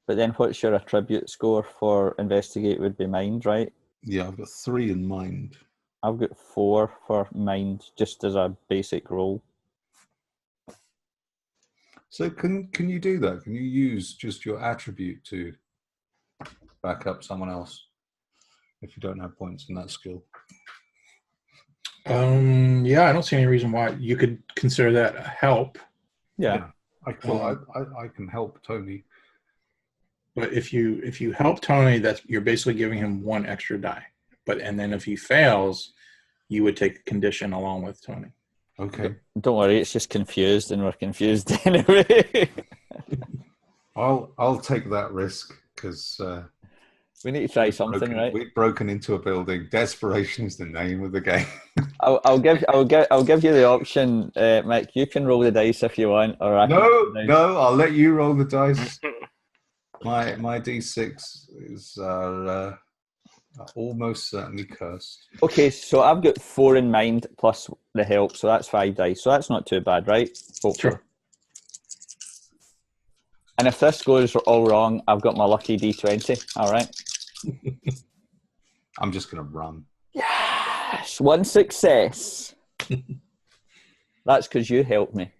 A: But then what's your attribute score for investigate would be mind, right?
D: Yeah, I've got 3 in mind.
A: I've got 4 for mind, just as a basic roll.
D: So can you do that? Can you use just your attribute to back up someone else if you don't have points in that skill?
B: Yeah, I don't see any reason why you could consider that a help.
A: Yeah.
D: I can help Tony.
B: But if you help Tony, you're basically giving him 1 extra die. And then if he fails, you would take a condition along with Tony.
D: Okay.
A: Don't worry, it's just confused, and we're confused anyway.
D: I'll take that risk because
A: we need to try something, right?
D: We've broken into a building. Desperation is the name of the game.
A: I'll give you the option, Mick. You can roll the dice if you want, or I
D: No, I'll let you roll the dice. My D6 is almost certainly cursed.
A: Okay, so I've got 4 in mind plus the help, so that's 5 dice. So that's not too bad, right? Hopefully.
B: Sure.
A: And if this goes all wrong, I've got my lucky D20. All right.
D: I'm just going to run.
A: Yes, 1 success. That's because you helped me.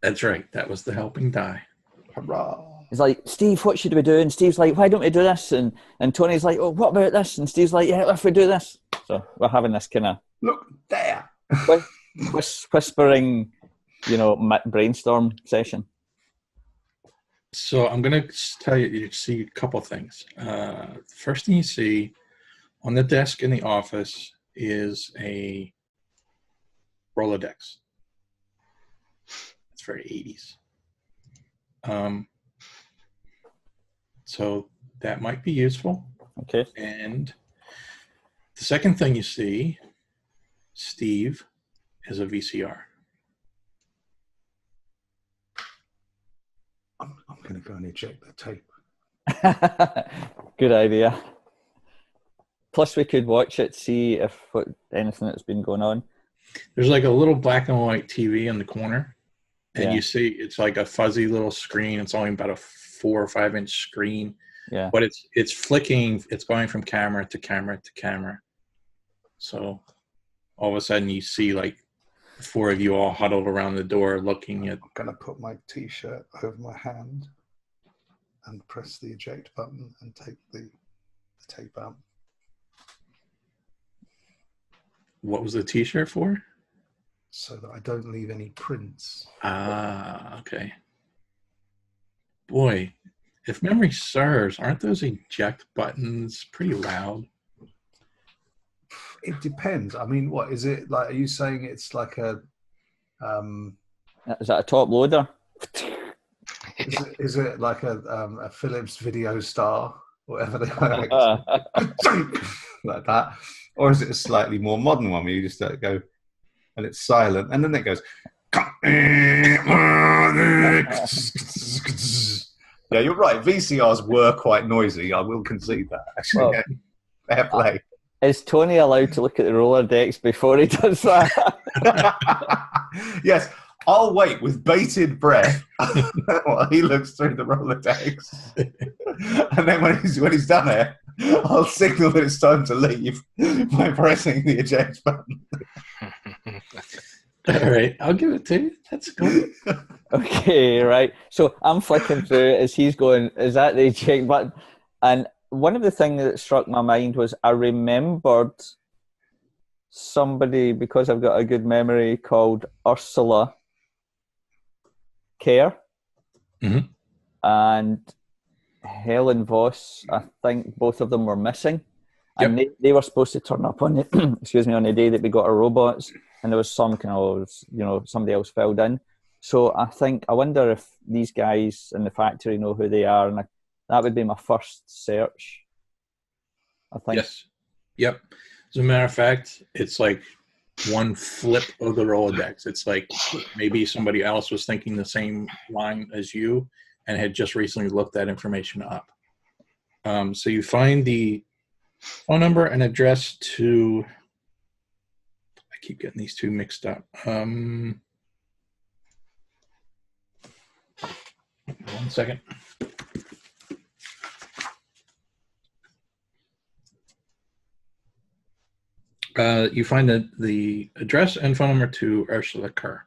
B: That's right. That was the helping die.
D: Hurrah.
A: He's like, Steve, what should we do? And Steve's like, why don't we do this? And Tony's like, oh, what about this? And Steve's like, yeah, if we do this. So we're having this kind of
D: Look there.
A: whispering, brainstorm session.
B: So I'm going to tell you, you see a couple things. First thing you see on the desk in the office is a Rolodex. It's very 80s. So that might be useful.
A: Okay.
B: And the second thing you see, Steve, is a VCR.
D: I'm going to go and eject the tape.
A: Good idea. Plus, we could watch it, see if anything that's been going on.
B: There's like a little black and white TV in the corner, and
A: Yeah.
B: you see it's like a fuzzy little screen. It's only about a 4 or 5 inch screen,
A: Yeah.
B: but it's flicking. It's going from camera to camera to camera. So all of a sudden, you see like 4 of you all huddled around the door, looking at.
D: I'm going to put my T-shirt over my hand and press the eject button and take the tape out.
B: What was the T-shirt for?
D: So that I don't leave any prints.
B: Ah, okay. Boy, if memory serves, aren't those eject buttons pretty loud?
D: It depends. I mean, what is it like? Are you saying it's like a?
A: Is that a top loader?
D: Is it like a Philips Video Star, whatever they like, like that, or is it a slightly more modern one where you just go and it's silent and then it goes? Yeah, you're right. VCRs were quite noisy. I will concede that. Actually,
A: Well,
D: yeah. Fair play.
A: Is Tony allowed to look at the Rolodex before he does that?
D: Yes, I'll wait with bated breath while he looks through the Rolodex, and then when he's done it, I'll signal that it's time to leave by pressing the eject button.
B: All right, I'll give it to you. That's cool.
A: Okay, right. So I'm flicking through it as he's going, is that the eject button? And one of the things that struck my mind was I remembered somebody, because I've got a good memory, called Ursula Kerr.
B: Mhm.
A: And Helen Voss. I think both of them were missing. And they were supposed to turn up on the, excuse me, on the day that we got our robots, and there was some kind of, somebody else filled in. So I wonder if these guys in the factory know who they are, and that would be my first search, I think.
B: Yes. Yep. As a matter of fact, it's like one flip of the Rolodex. It's like maybe somebody else was thinking the same line as you and had just recently looked that information up. So you find the phone number and address to, I keep getting these two mixed up. 1 second. You find the address and phone number to Ursula Kerr.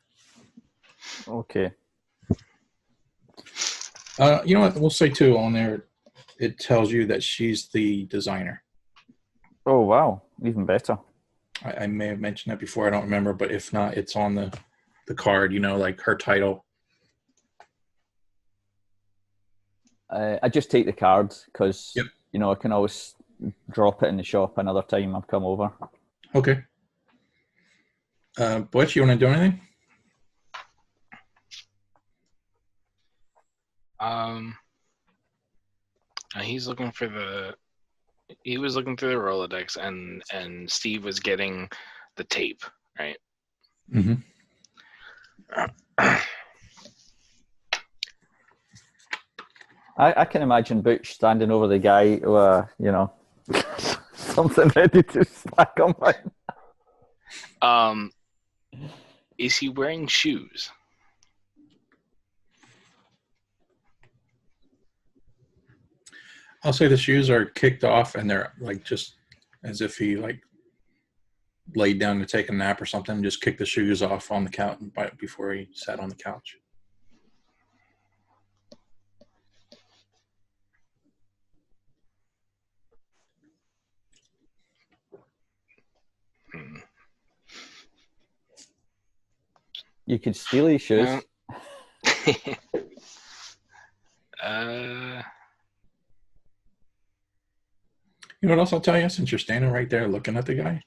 A: Okay.
B: You know what? We'll say too on there. It tells you that she's the designer.
A: Oh, wow. Even better.
B: I may have mentioned that before. I don't remember, but if not, it's on the card. Like her title.
A: I just take the card because
B: Yep.
A: I can always drop it in the shop another time I've come over.
B: Okay. Butch, you want to do anything?
C: He was looking through the Rolodex, and Steve was getting the tape, right?
B: Mm-hmm.
A: I can imagine Butch standing over the guy with, something ready to smack him with.
C: Is he wearing shoes?
B: I'll say the shoes are kicked off, and they're like just as if he like laid down to take a nap or something. Just kicked the shoes off on the couch before he sat on the couch.
A: You could steal his shoes.
B: You know what else I'll tell you? Since you're standing right there looking at the guy,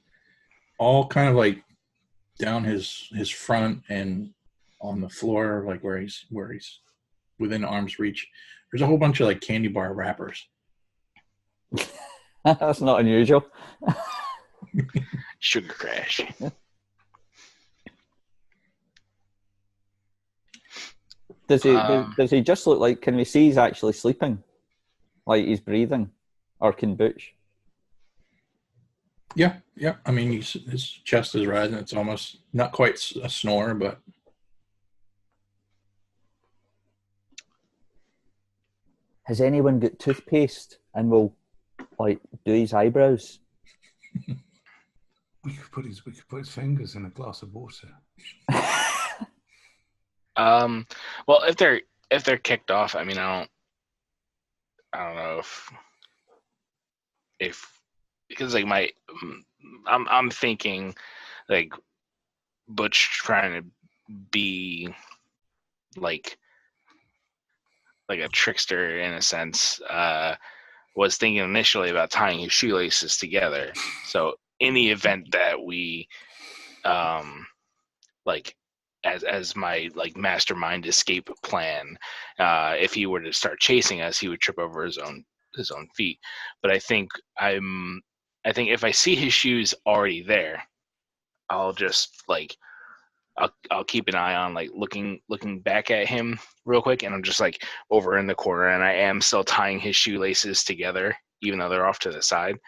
B: all kind of like down his front and on the floor, like where he's within arm's reach, there's a whole bunch of like candy bar wrappers.
A: That's not unusual.
C: Sugar crash.
A: Does he just look like? Can we see he's actually sleeping, like he's breathing, or can Butch?
B: Yeah. I mean, his chest is rising. It's almost not quite a snore, but
A: Has anyone got toothpaste and will like do his eyebrows?
D: We could put his fingers in a glass of water.
C: Well, if they're kicked off, I mean, I don't know if because like I'm thinking like Butch trying to be like a trickster in a sense, was thinking initially about tying his shoelaces together. So in the event that we like as my like mastermind escape plan, if he were to start chasing us, he would trip over his own feet. But I think if I see his shoes already there, I'll just like I'll keep an eye on like looking back at him real quick, and I'm just like over in the corner, and I am still tying his shoelaces together even though they're off to the side.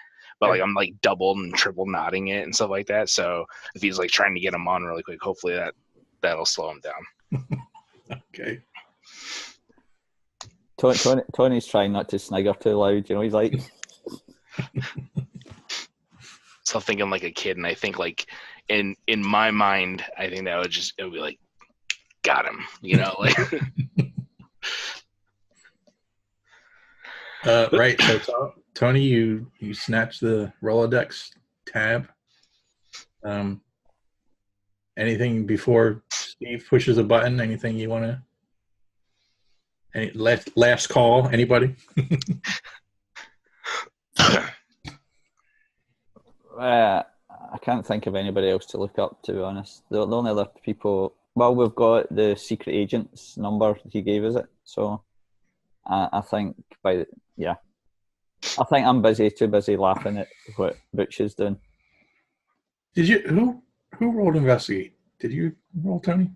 C: But like I'm like double and triple knotting it and stuff like that. So if he's like trying to get him on really quick, hopefully that'll slow him down.
B: okay.
A: Tony's trying not to snigger too loud. You know, he's like.
C: So I'm thinking like a kid, and I think like in my mind, I think that it would be like, got him, you know, like.
B: Right. So Tony, you snatch the Rolodex tab. Anything before Steve pushes a button? Anything you want to? Any last call? Anybody?
A: I can't think of anybody else to look up, to be honest. The only other people... Well, we've got the secret agent's number he gave us it, so I think I think I'm too busy laughing at what Butch is doing.
B: Did you... Who rolled investigate? Did you roll, Tony?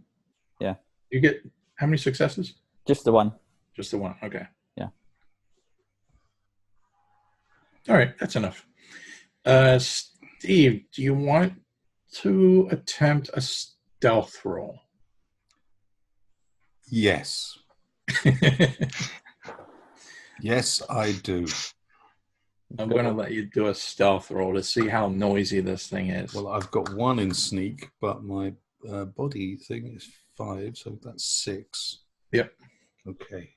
A: Yeah.
B: You get how many successes?
A: Just the one.
B: Just the one, okay.
A: Yeah.
B: All right, that's enough. Steve, do you want to attempt a stealth roll?
D: Yes. Yes, I do.
B: I'm going to let you do a stealth roll to see how noisy this thing is.
D: Well, I've got 1 in sneak, but my body thing is 5, so that's 6.
B: Yep.
D: Okay.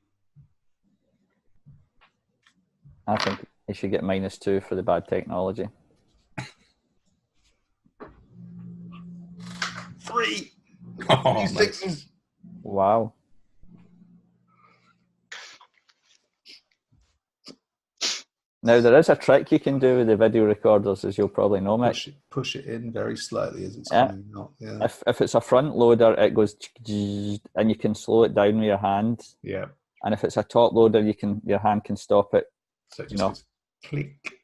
A: I think he should get -2 for the bad technology.
D: 3.
B: Oh,
D: 3
B: nice.
D: 6s.
A: Wow. Now, there is a trick you can do with the video recorders, as you'll probably know, Mick.
D: Push it in very slightly as it's coming out. Yeah.
A: If it's a front loader, it goes and you can slow it down with your hand.
D: Yeah.
A: And if it's a top loader, your hand can stop it.
D: So it just goes click.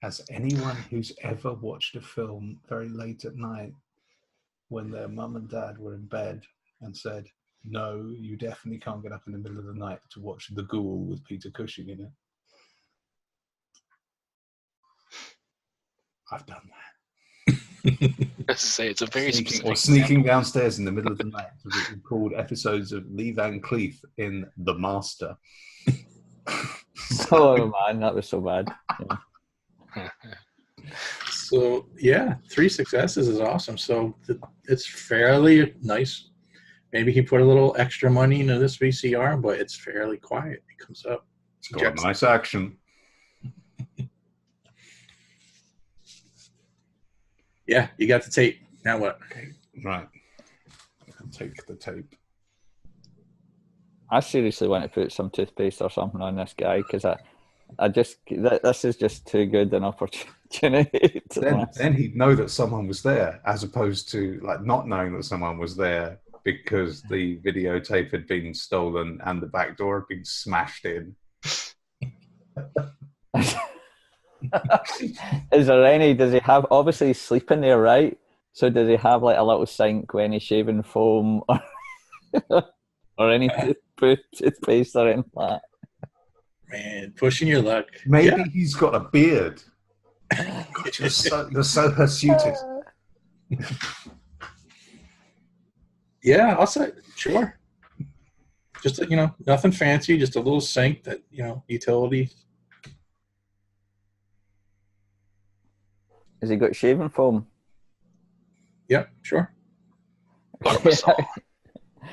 D: As anyone who's ever watched a film very late at night when their mum and dad were in bed and said, no, you definitely can't get up in the middle of the night to watch The Ghoul with Peter Cushing in it. I've done that.
C: Let's say it's a very
D: sneaking downstairs in the middle of the night to record episodes of Lee Van Cleef in The Master.
A: Oh man, that was so bad. Yeah.
B: So yeah, 3 successes is awesome. So it's fairly nice. Maybe he put a little extra money into this VCR, but it's fairly quiet. It comes up.
D: It's got a nice action.
B: Yeah, you got the tape. Now what?
D: Okay. Right. I'll take the tape.
A: I seriously want to put some toothpaste or something on this guy because I just this is just too good an opportunity.
D: Then he'd know that someone was there, as opposed to like not knowing that someone was there because the videotape had been stolen and the back door had been smashed in.
A: Is there any? Does he have? Obviously, he's sleeping there, right? So does he have like a little sink with any shaving foam or any toothpaste or anything like that?
B: Man, pushing your luck.
D: Maybe he's got a beard. God, you're so hirsute.
B: Yeah, I'll say sure. Just nothing fancy, just a little sink that utility.
A: Has he got shaving foam?
B: Yep, sure.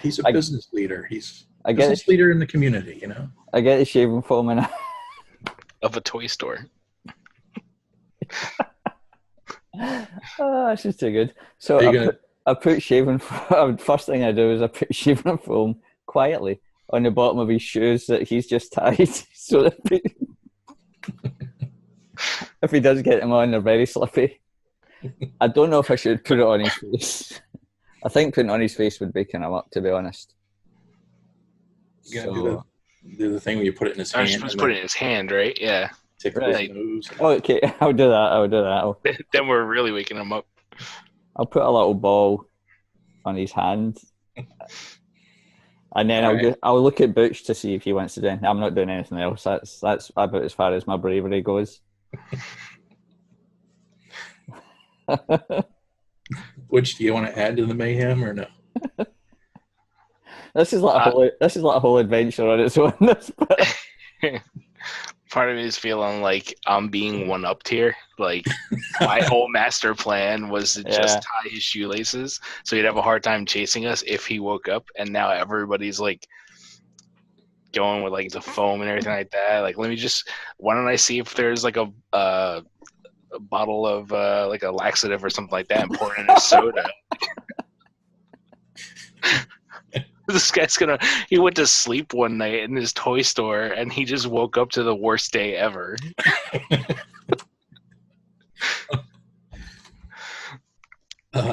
B: He's a business leader. He's a business leader in the community,
A: I get the shaving foam in
C: of a toy store.
A: Oh, this is too good. So I put shaving foam. First thing I do is I put shaving foam quietly on the bottom of his shoes that he's just tied, so that if he does get them on, they're very slippy. I don't know if I should put it on his face. I think putting it on his face would be kind of up, to be honest.
B: You gotta do the thing where you put it in his hand.
C: I'm supposed to put it in his hand, right? Yeah.
B: Tickle his nose.
A: Oh, okay, I'll do that.
C: Then we're really waking him up.
A: I'll put a little ball on his hand, and then I'll look at Butch to see if he wants to do anything. I'm not doing anything else. That's about as far as my bravery goes.
B: Which do you want to add to the mayhem or no?
A: This is like a whole adventure on its own.
C: Part of me is feeling like I'm being one-upped here. Like, my whole master plan was to just tie his shoelaces so he'd have a hard time chasing us if he woke up, and now everybody's like going with like the foam and everything like that. Like, why don't I see if there's like a bottle of like a laxative or something like that and pour it in a soda. This guy's he went to sleep one night in his toy store and he just woke up to the worst day ever.
B: All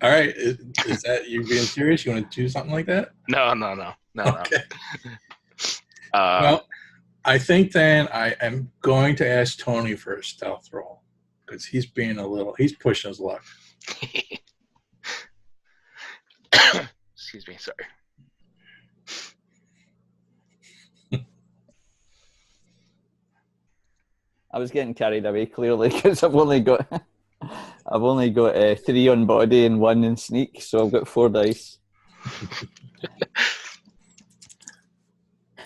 B: right. Is that you being serious? You want to do something like that?
C: No.
B: Okay. Well, I think then I am going to ask Tony for a stealth roll because he's pushing his luck.
C: Excuse me, sorry.
A: I was getting carried away clearly because I've only got 3 on body and 1 in sneak, so I've got 4 dice.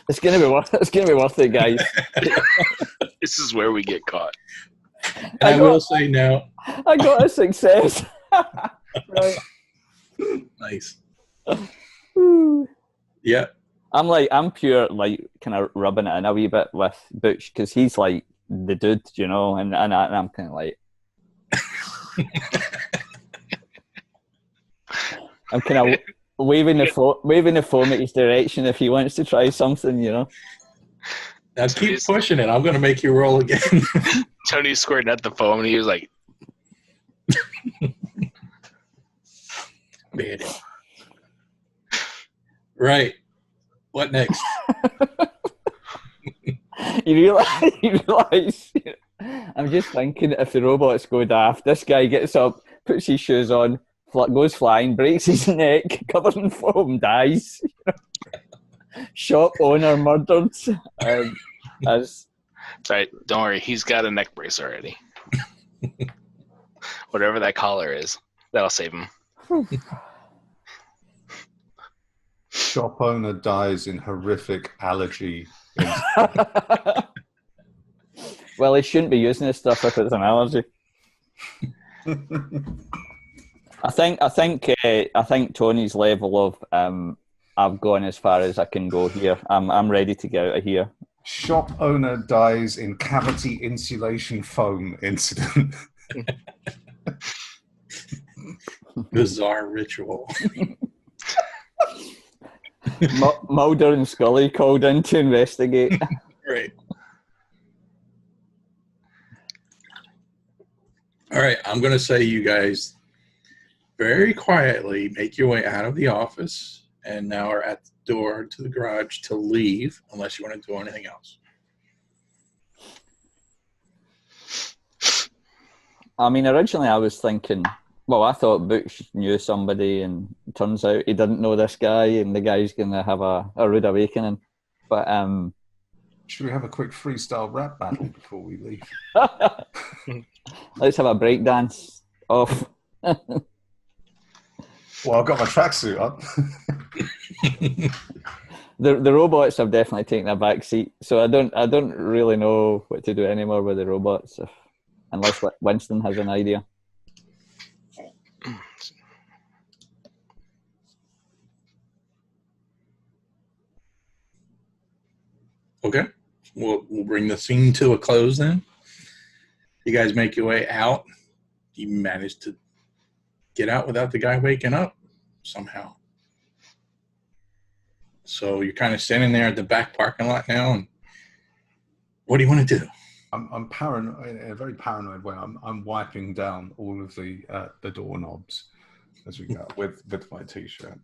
A: It's gonna be worth it, guys.
C: This is where we get caught.
B: I will say no.
A: I got a success. Right.
B: Nice.
A: Woo.
B: Yeah.
A: I'm pure like kind of rubbing it in a wee bit with Butch because he's like the dude, and I'm kind of like I'm kind of waving the foam at his direction if he wants to try something,
B: Now keep pushing it. I'm going to make you roll again.
C: Tony's squirting at the foam and he was like,
B: man. Right. What next?
A: You realize I'm just thinking if the robots go daft, this guy gets up, puts his shoes on, goes flying, breaks his neck, covered in foam, dies. Shop owner murdered.
C: Sorry, don't worry. He's got a neck brace already. Whatever that collar is, that'll save him.
D: Shop owner dies in horrific allergy.
A: Well, he shouldn't be using this stuff if it's an allergy. I think Tony's level of I've gone as far as I can go here. I'm ready to get out of here.
D: Shop owner dies in cavity insulation foam incident.
B: Bizarre ritual.
A: Mulder and Scully called in to investigate.
B: Right. All right, I'm going to say you guys very quietly make your way out of the office and now are at the door to the garage to leave unless you want to do anything else.
A: I mean, originally I was thinking, well, I thought Butch knew somebody, and it turns out he didn't know this guy, and the guy's going to have a rude awakening. But
D: should we have a quick freestyle rap battle before we leave?
A: let's have a break dance off.
D: Well, I've got my tracksuit on.
A: The robots have definitely taken a back seat, so I don't really know what to do anymore with the robots, unless Winston has an idea.
B: Okay, we'll bring the scene to a close then. You guys make your way out. You manage to get out without the guy waking up somehow. So you're kind of standing there at the back parking lot now, and what do you want to do?
D: I'm paranoid in a very paranoid way. I'm wiping down all of the doorknobs as we go with my t-shirt.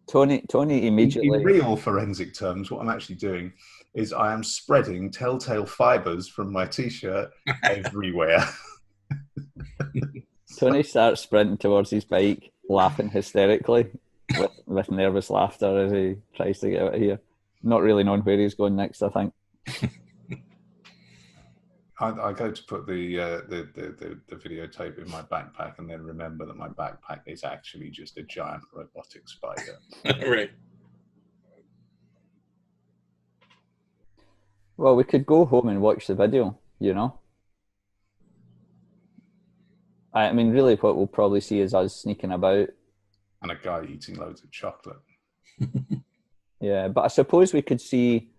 A: Tony immediately.
D: In real forensic terms, what I'm actually doing is I am spreading telltale fibers from my t-shirt everywhere.
A: Tony starts sprinting towards his bike, laughing hysterically with nervous laughter as he tries to get out of here. Not really knowing where he's going next, I think.
D: I go to put the videotape in my backpack and then remember that my backpack is actually just a giant robotic spider.
B: Right.
A: Well, we could go home and watch the video, you know? I mean, really what we'll probably see is us sneaking about.
D: And a guy eating loads of chocolate.
A: Yeah, but I suppose we could see...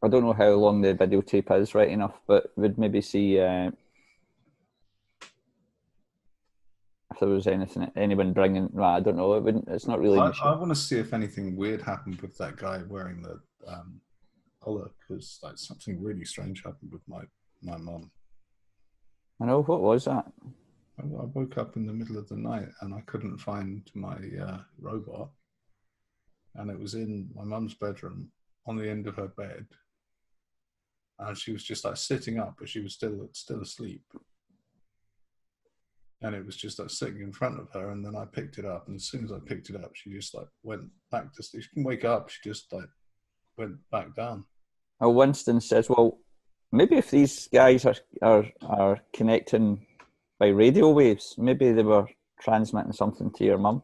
A: I don't know how long the videotape is, right enough, but we'd maybe see if there was anyone bringing. Well, I don't know. It wouldn't. It's not really.
D: I want to see if anything weird happened with that guy wearing the collar, because like something really strange happened with my mum.
A: I know. What was that?
D: I woke up in the middle of the night and I couldn't find my robot, and it was in my mum's bedroom on the end of her bed. And she was just like sitting up, but she was still asleep. And it was just like sitting in front of her. And then I picked it up. And as soon as I picked it up, she just like went back to sleep. She didn't wake up. She just like went back down.
A: Oh, Winston says, well, maybe if these guys are connecting by radio waves, maybe they were transmitting something to your mum.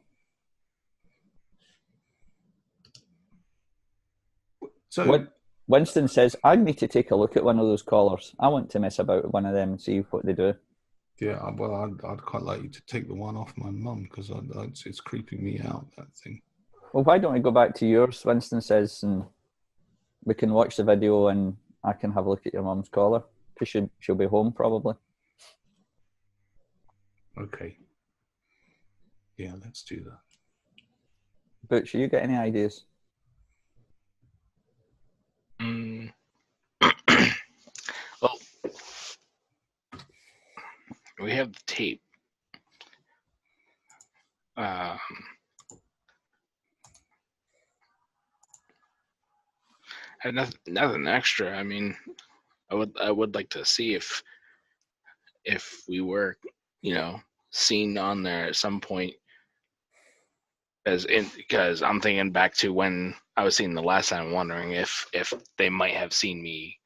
D: So
A: Winston says, I need to take a look at one of those collars. I want to mess about with one of them and see what they do.
D: Yeah, well, I'd quite like you to take the one off my mum, because it's creeping me out, that thing.
A: Well, why don't we go back to yours, Winston says, and we can watch the video and I can have a look at your mum's collar, because she'll be home probably.
D: Okay. Yeah, let's do that.
A: Butch, you got any ideas?
C: Well, we have the tape. I have nothing extra. I mean, I would like to see if we were, seen on there at some point. Because I'm thinking back to when I was seeing the last time, wondering if they might have seen me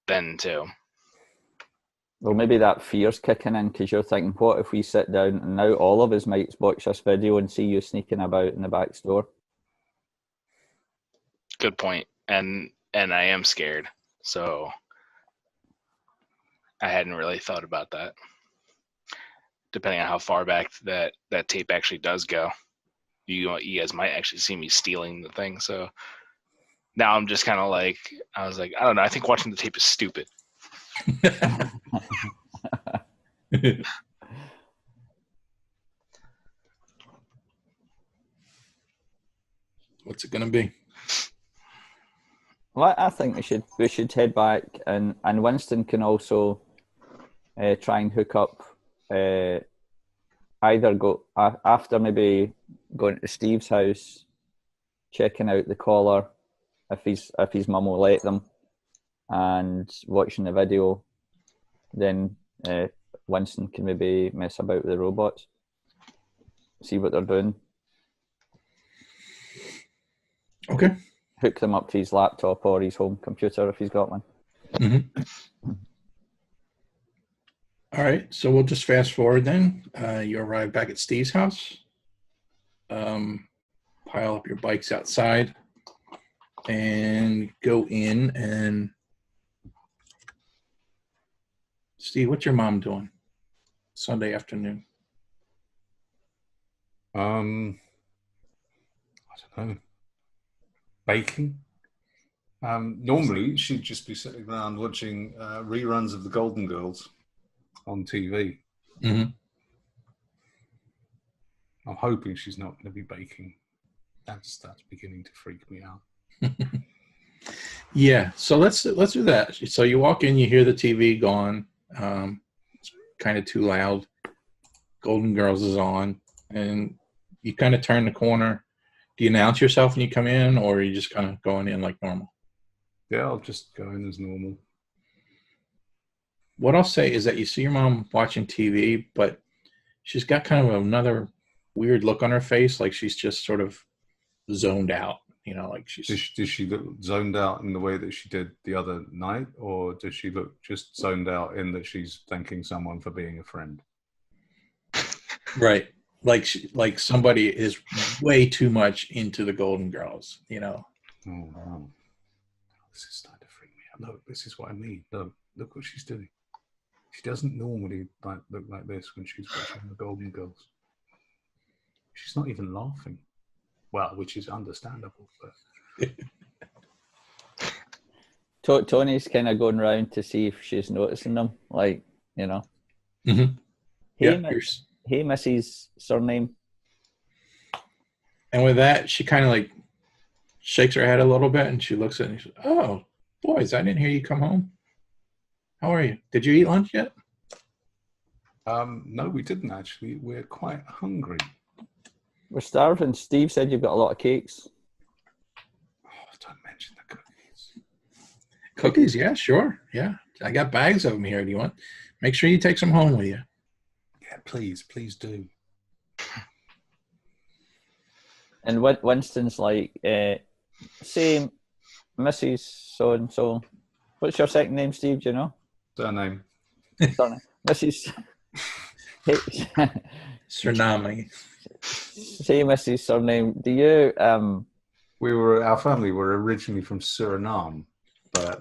C: then too.
A: Well, maybe that fear's kicking in, because you're thinking, what if we sit down and now all of us might watch this video and see you sneaking about in the back store?
C: Good point. And I am scared, so I hadn't really thought about that. Depending on how far back that tape actually does go, you guys might actually see me stealing the thing. So now I'm just kind of like, I was like, I don't know. I think watching the tape is stupid.
B: What's it going to be?
A: Well, I think we should head back, and Winston can also try and hook up. Either go after maybe going to Steve's house, checking out the collar if his mum will let them, and watching the video. Then Winston can maybe mess about with the robots, see what they're doing.
B: Okay.
A: Hook them up to his laptop or his home computer if he's got one.
B: Mm-hmm. All right, so we'll just fast forward then. You arrive back at Steve's house. Pile up your bikes outside and go in. And Steve, what's your mom doing Sunday afternoon?
D: I don't know. Baking. Normally, she'd just be sitting around watching reruns of the Golden Girls on TV.
B: Mm-hmm.
D: I'm hoping she's not going to be baking. That's beginning to freak me out.
B: Yeah, so let's do that. So you walk in, you hear the TV going. It's kind of too loud. Golden Girls is on, and you kind of turn the corner. Do you announce yourself when you come in, or are you just kind of going in like normal?
D: Yeah, I'll just go in as normal.
B: What I'll say is that you see your mom watching TV, but she's got kind of another weird look on her face, like she's just sort of zoned out. You know, like she's...
D: Does she look zoned out in the way that she did the other night, or does she look just zoned out in that she's thanking someone for being a friend?
B: Right. Like somebody is way too much into the Golden Girls, you know.
D: Oh, wow. This is starting to freak me out. Look, this is what I mean. Look what she's doing. She doesn't normally look like this when she's watching the Golden Girls. She's not even laughing. Well, which is understandable, but
A: Tony's kind of going around to see if she's noticing them, like, you know.
B: Mm-hmm.
A: Hey, Mrs. Surname.
B: And with that, she kind of like shakes her head a little bit, and she looks at it and she says, "Oh, boys, I didn't hear you come home. How are you? Did you eat lunch yet?"
D: No, we didn't actually. We're quite hungry.
A: We're starving. Steve said you've got a lot of cakes.
D: Oh, don't mention the cookies.
B: Cookies, yeah, sure. Yeah. I got bags of them here. Do you want? Make sure you take some home with you.
D: Yeah, please do.
A: And Winston's like, say, Mrs. So-and-so. What's your second name, Steve? Do you know?
D: Surname.
A: Mrs.
B: Tsunami.
A: Say Mrs. Surname. Do you...
D: Our family were originally from Suriname, but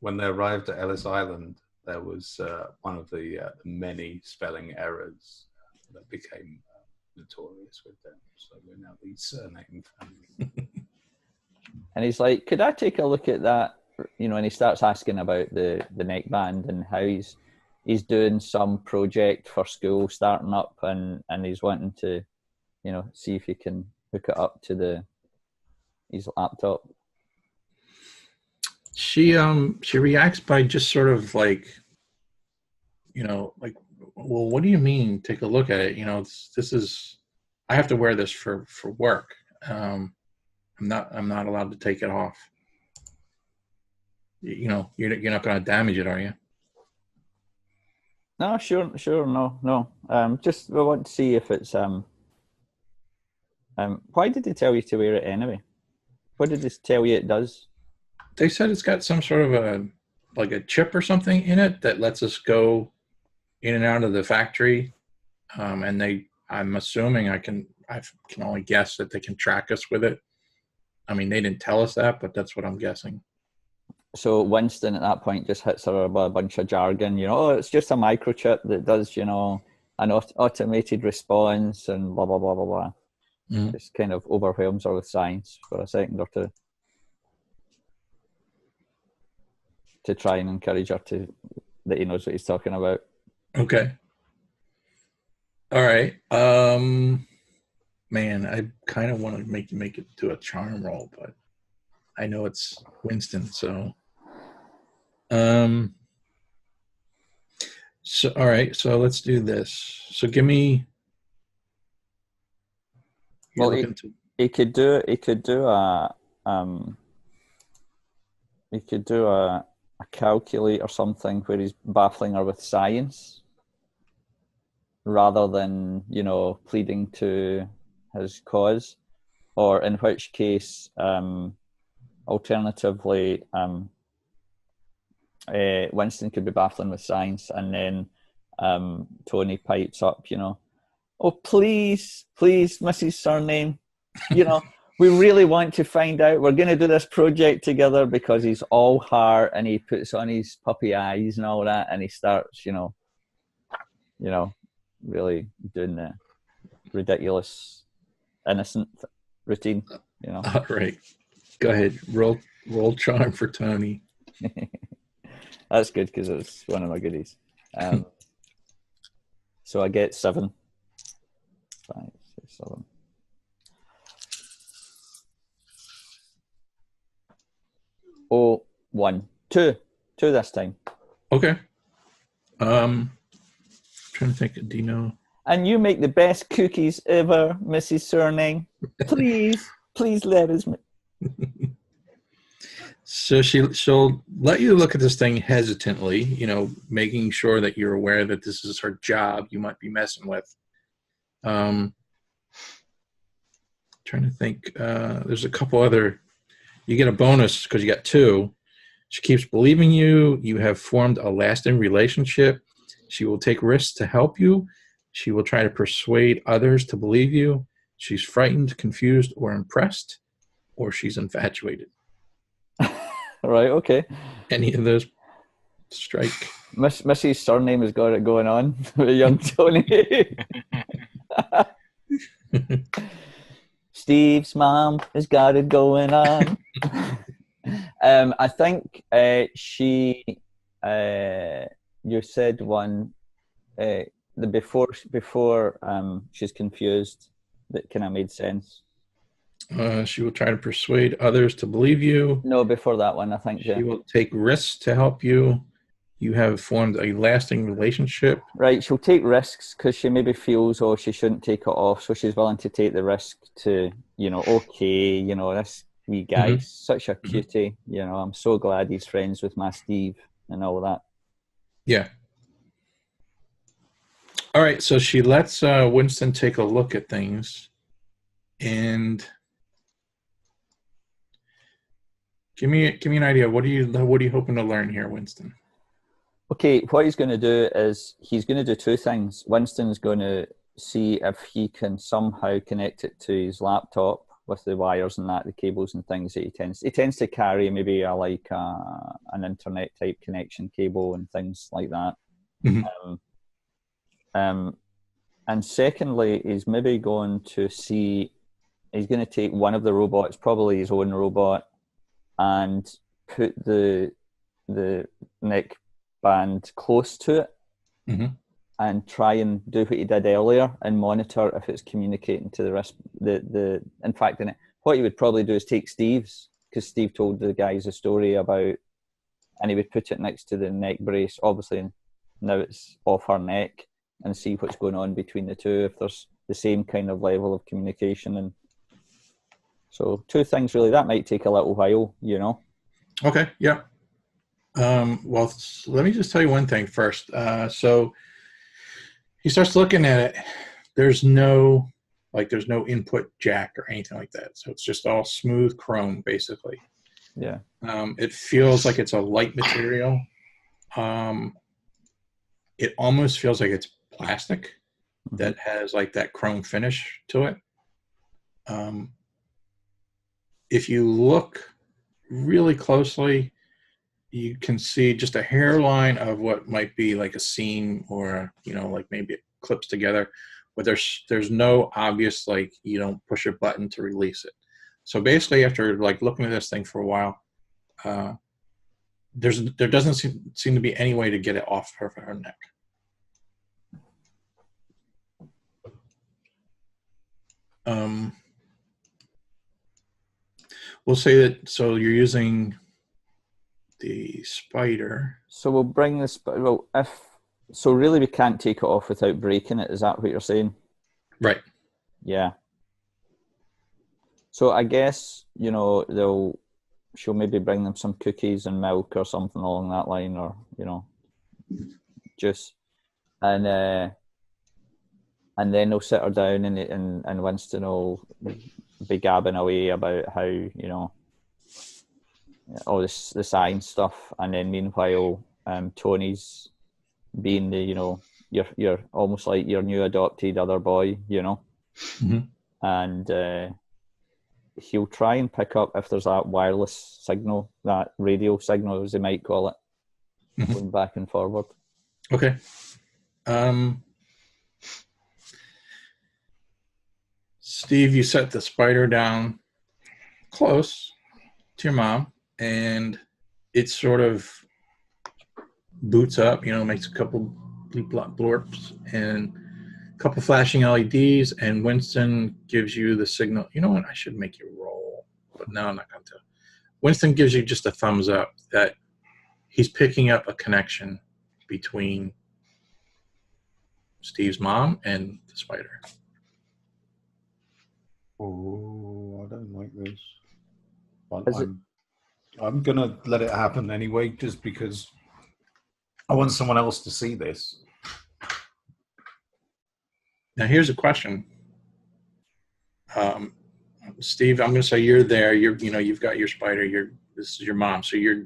D: when they arrived at Ellis Island, there was one of the many spelling errors that became notorious with them. So we're now the surname family.
A: And he's like, could I take a look at that? You know, and he starts asking about the neckband and how he's doing some project for school starting up, and he's wanting to, you know, see if he can hook it up to his laptop.
B: She reacts by just sort of like, you know, like, well, what do you mean? Take a look at it. You know, I have to wear this for work. I'm not allowed to take it off. You know, you're not going to damage it, are you?
A: No, sure, no. Just we want to see if it's why did they tell you to wear it anyway? What did they tell you it does?
B: They said it's got some sort of a chip or something in it that lets us go in and out of the factory. And I'm assuming I can only guess that they can track us with it. I mean, they didn't tell us that, but that's what I'm guessing.
A: So Winston at that point just hits her with a bunch of jargon, you know, oh, it's just a microchip that does, you know, an automated response and blah, blah, blah, blah, blah. Mm-hmm. Just kind of overwhelms her with science for a second or two to try and encourage her that he knows what he's talking about.
B: Okay. All right. Man, I kind of want to make it to a charm roll, but I know it's Winston, so. So all right, so let's do this. So give me.
A: Well, he could do it. He could do a calculate or something where he's baffling her with science, rather than pleading to his cause, or in which case, alternatively, Winston could be baffling with science, and then Tony pipes up, oh, please, Mrs. Surname, we really want to find out. We're going to do this project together, because he's all heart and he puts on his puppy eyes and all that, and he starts, really doing the ridiculous, innocent routine,
B: All right, go ahead. Roll charm for Tony.
A: That's good, because it's one of my goodies. So I get 7. 5, 6, 7. Oh, 1, 2 this time.
B: Okay. Trying to think of Dino.
A: And you make the best cookies ever, Mrs. Surname. Please let us.
B: So she'll let you look at this thing hesitantly, making sure that you're aware that this is her job you might be messing with. Trying to think. There's a couple other. You get a bonus because you got 2. She keeps believing you. You have formed a lasting relationship. She will take risks to help you. She will try to persuade others to believe you. She's frightened, confused, or impressed, or she's infatuated.
A: Right, okay.
B: Any of those strike?
A: Mrs. Surname has got it going on with young Tony. Steve's mom has got it going on. I think you said one, the before she's confused, that kind of made sense.
B: She will try to persuade others to believe you.
A: No, before that one, I think.
B: She will take risks to help you. You have formed a lasting relationship.
A: Right, she'll take risks because she maybe feels, she shouldn't take it off, so she's willing to take the risk to, this wee guy's such a cutie, I'm so glad he's friends with my Steve and all that.
B: Yeah. All right, so she lets Winston take a look at things, and give me an idea. What are you hoping to learn here, Winston?
A: Okay, what he's going to do is he's going to do 2 things. Winston's going to see if he can somehow connect it to his laptop with the wires and that, the cables and things that he tends to carry, maybe an internet type connection cable and things like that.
B: Mm-hmm.
A: And secondly, he's maybe going to take one of the robots, probably his own robot, and put the neck band close to it, and try and do what he did earlier and monitor if it's communicating to the rest. In fact, what he would probably do is take Steve's, because Steve told the guys a story about, and he would put it next to the neck brace. Obviously, now it's off her neck, and see what's going on between the two, if there's the same kind of level of communication. And so 2 things really. That might take a little while,
B: Okay, yeah. Well, let me just tell you one thing first. So he starts looking at it. There's no input jack or anything like that. So it's just all smooth chrome, basically.
A: Yeah.
B: It feels like it's a light material. It almost feels like it's plastic that has like that chrome finish to it. If you look really closely, you can see just a hairline of what might be like a seam, or like maybe it clips together, but there's no obvious, like, you don't push a button to release it. So basically, after like looking at this thing for a while, there doesn't seem to be any way to get it off her neck. We'll say that. So you're using the spider.
A: So we'll bring this. Well, so really, we can't take it off without breaking it. Is that what you're saying?
B: Right.
A: Yeah. So I guess she'll maybe bring them some cookies and milk or something along that line, or juice, and then they'll sit her down and Winston will be gabbing away about how all the science stuff, and then meanwhile Tony's being the you're almost like your new adopted other boy,
B: Mm-hmm.
A: and he'll try and pick up if there's that wireless signal, that radio signal as they might call it,
B: Mm-hmm.
A: going back and forward.
B: Okay. Steve, you set the spider down close to your mom, and it sort of boots up, makes a couple bleep blop blorps and a couple flashing LEDs, and Winston gives you the signal. You know what? I should make you roll, but no, I'm not going to. Winston gives you just a thumbs up that he's picking up a connection between Steve's mom and the spider.
D: Oh, I don't like this. But I'm going to let it happen anyway, just because I want someone else to see this.
B: Now, here's a question. Steve, I'm going to say you're there. You've got your spider. This is your mom, so you're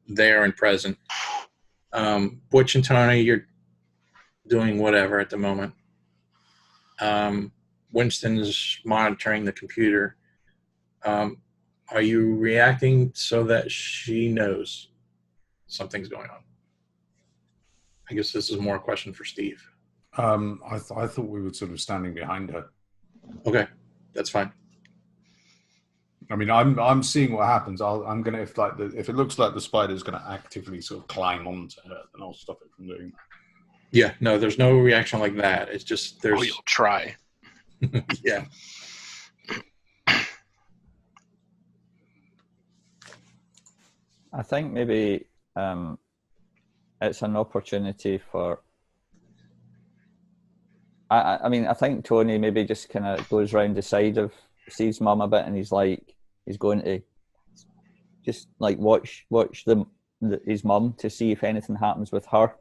B: there and present. Butch and Tony, you're doing whatever at the moment. Winston is monitoring the computer. Are you reacting so that she knows something's going on? I guess this is more a question for Steve.
D: I thought we were sort of standing behind her.
B: Okay, that's fine.
D: I mean, I'm seeing what happens. I'm gonna if it looks like the spider's gonna actively sort of climb onto her, then I'll stop it from doing that.
B: Yeah, no, there's no reaction like that. It's just there's.
C: Oh, you'll try.
B: Yeah.
A: I think maybe it's an opportunity for. I think Tony maybe just kind of goes round the side of Steve's mum a bit, and he's going to just like watch his mum to see if anything happens with her.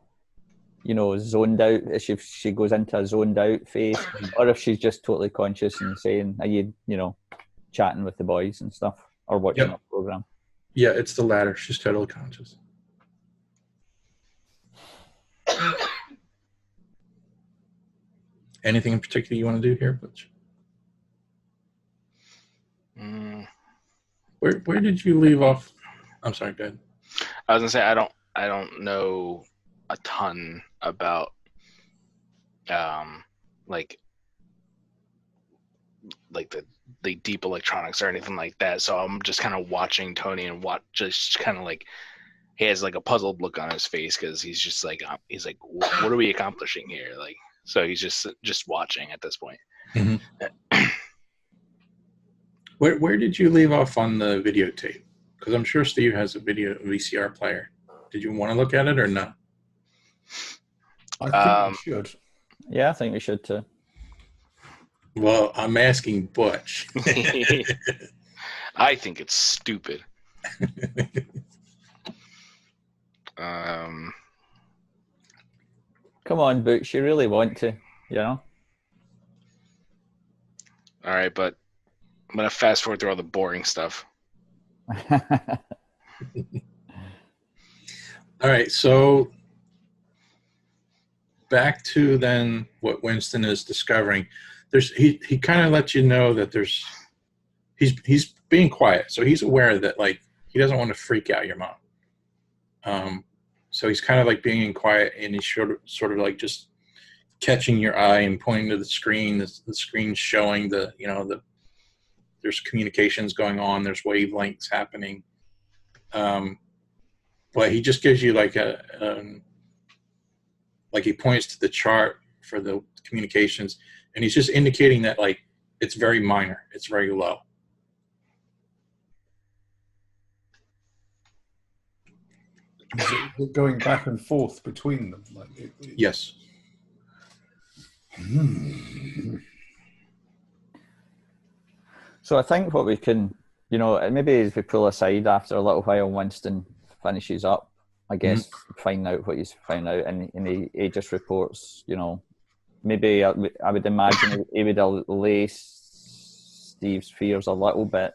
A: Zoned out, if she goes into a zoned out phase, or if she's just totally conscious and saying, "Are you, chatting with the boys and stuff, or watching a program?"
B: Yeah, it's the latter. She's totally conscious. Anything in particular you want to do here, Butch? Where did you leave off? I'm sorry, go ahead.
C: I was gonna say I don't know a ton about like the deep electronics or anything like that. So I'm just kind of watching Tony and just kind of like he has like a puzzled look on his face because he's just like what are we accomplishing here? Like so he's just watching at this point.
B: Mm-hmm. Where did you leave off on the videotape? Because I'm sure Steve has a VCR player. Did you want to look at it or not?
D: I think we should.
A: Yeah, I think we should too.
B: Well, I'm asking Butch.
C: I think it's stupid.
A: Come on, Butch, you really want to,
C: All right, but I'm going to fast forward through all the boring stuff.
B: All right, so back to then what Winston is discovering. He kind of lets you know that he's being quiet, so he's aware that like he doesn't want to freak out your mom. So he's kind of like being quiet, and he's sort of like just catching your eye and pointing to the screen. The screen's showing there's communications going on. There's wavelengths happening. But he just gives you like he points to the chart for the communications, and he's just indicating that like It's very minor. It's very low.
D: Is it going back and forth between them?
B: Yes.
A: So I think what we can, maybe if we pull aside after a little while, Winston finishes up, I guess, find out what he's found out, and he just reports, maybe I would imagine he would allay Steve's fears a little bit.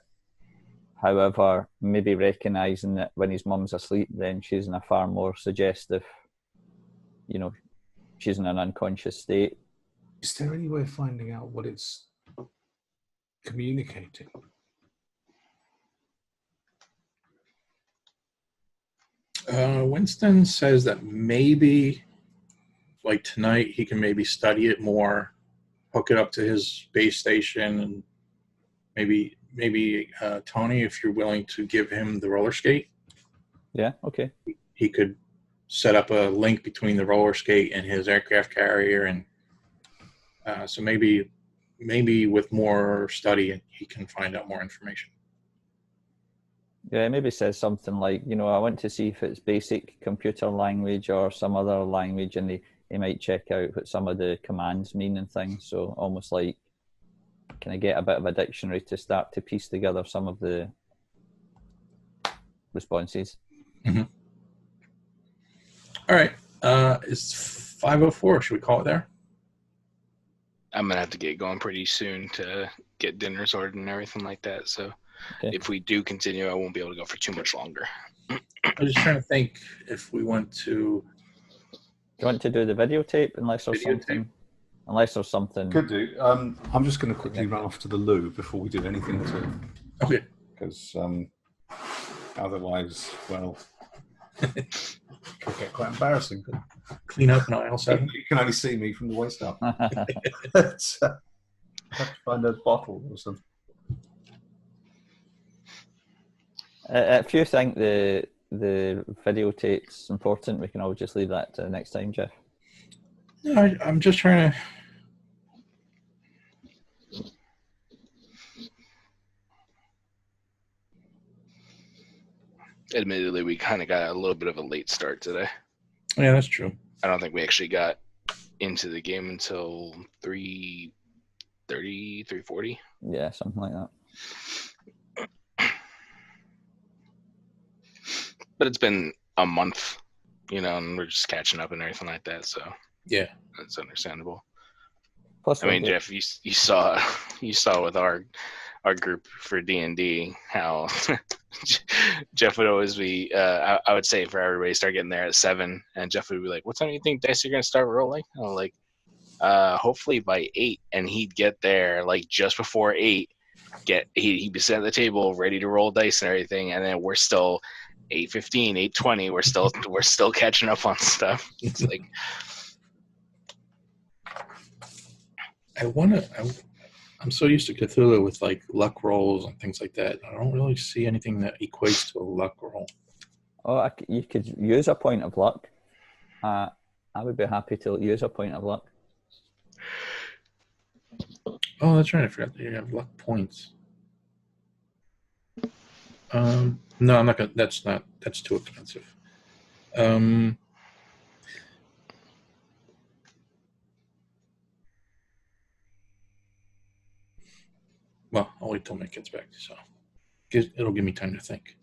A: However, maybe recognising that when his mum's asleep, then she's in a far more suggestive, she's in an unconscious state.
D: Is there any way of finding out what it's communicating?
B: Winston says that maybe, like tonight, he can maybe study it more, hook it up to his base station, and maybe Tony, if you're willing to give him the roller skate.
A: Yeah, okay.
B: He could set up a link between the roller skate and his aircraft carrier, and so maybe with more study, he can find out more information.
A: Yeah, maybe says something like, I want to see if it's basic computer language or some other language, and he might check out what some of the commands mean and things. So almost like, can I get a bit of a dictionary to start to piece together some of the responses?
B: Mm-hmm. All right. It's 5:04. Should we call it there?
C: I'm going to have to get going pretty soon to get dinners ordered and everything like that. So if we do continue, I won't be able to go for too much longer.
B: I was just trying to think if we want to...
A: Do you want to do the videotape unless there's something? Unless there's something...
D: Could do. I'm just going to quickly run off to the loo before we do anything
B: Okay.
D: Because otherwise, well... could get quite embarrassing.
B: Clean up in aisle 7.
D: You can only see me from the waist up. Have to find a bottle or something.
A: If you think the videotape's important, we can always just leave that to next time, Jeff.
B: No, I'm just trying to...
C: Admittedly, we kind of got a little bit of a late start today.
B: Yeah, that's true.
C: I don't think we actually got into the game until 3:30, 3:40.
A: Yeah, something like that.
C: But it's been a month, and we're just catching up and everything like that. So
B: yeah,
C: that's understandable.
A: Plus,
C: I mean, Jeff, you saw with our group for D&D how Jeff would always be. I would say for everybody, start getting there at 7, and Jeff would be like, "What time do you think dice are gonna start rolling?" I'm like, "Hopefully by 8," and he'd get there like just before 8. He'd be sitting at the table ready to roll dice and everything, and then we're still 8:15, 8:20. We're still catching up on stuff. It's like
B: I'm so used to Cthulhu with like luck rolls and things like that. I don't really see anything that equates to a luck roll.
A: Oh, you could use a point of luck. I would be happy to use a point of luck.
B: Oh, that's right. I forgot that you have luck points. No, I'm not gonna. That's too expensive. Well, I'll wait till Mick gets back, so it'll give me time to think.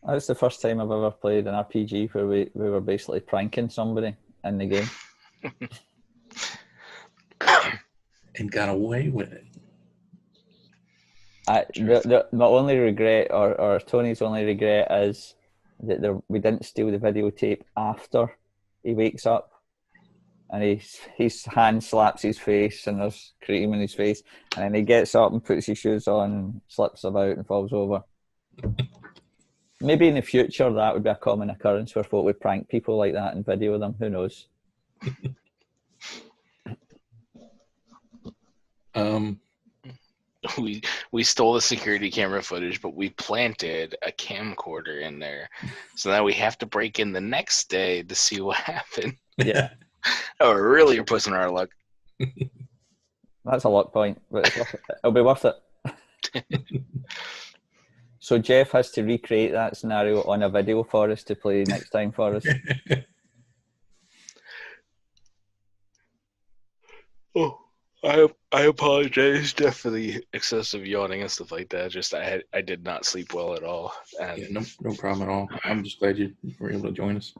A: That's the first time I've ever played an RPG where we were basically pranking somebody in the game.
B: And got away with it.
A: My only regret, or Tony's only regret, is that we didn't steal the videotape after he wakes up. And his hand slaps his face, and there's cream in his face. And then he gets up and puts his shoes on, and slips about and falls over. Maybe in the future that would be a common occurrence where folk would prank people like that and video them. Who knows?
C: We stole the security camera footage, but we planted a camcorder in there. So now we have to break in the next day to see what happened.
A: Yeah.
C: Oh, really? You're pushing our luck.
A: That's a luck point, but it'll be worth it. So Jeff has to recreate that scenario on a video for us to play next time for us.
C: Oh, I apologize, Jeff, for the excessive yawning and stuff like that. Just I did not sleep well at all. And
B: Yeah, no problem at all. I'm just glad you were able to join us.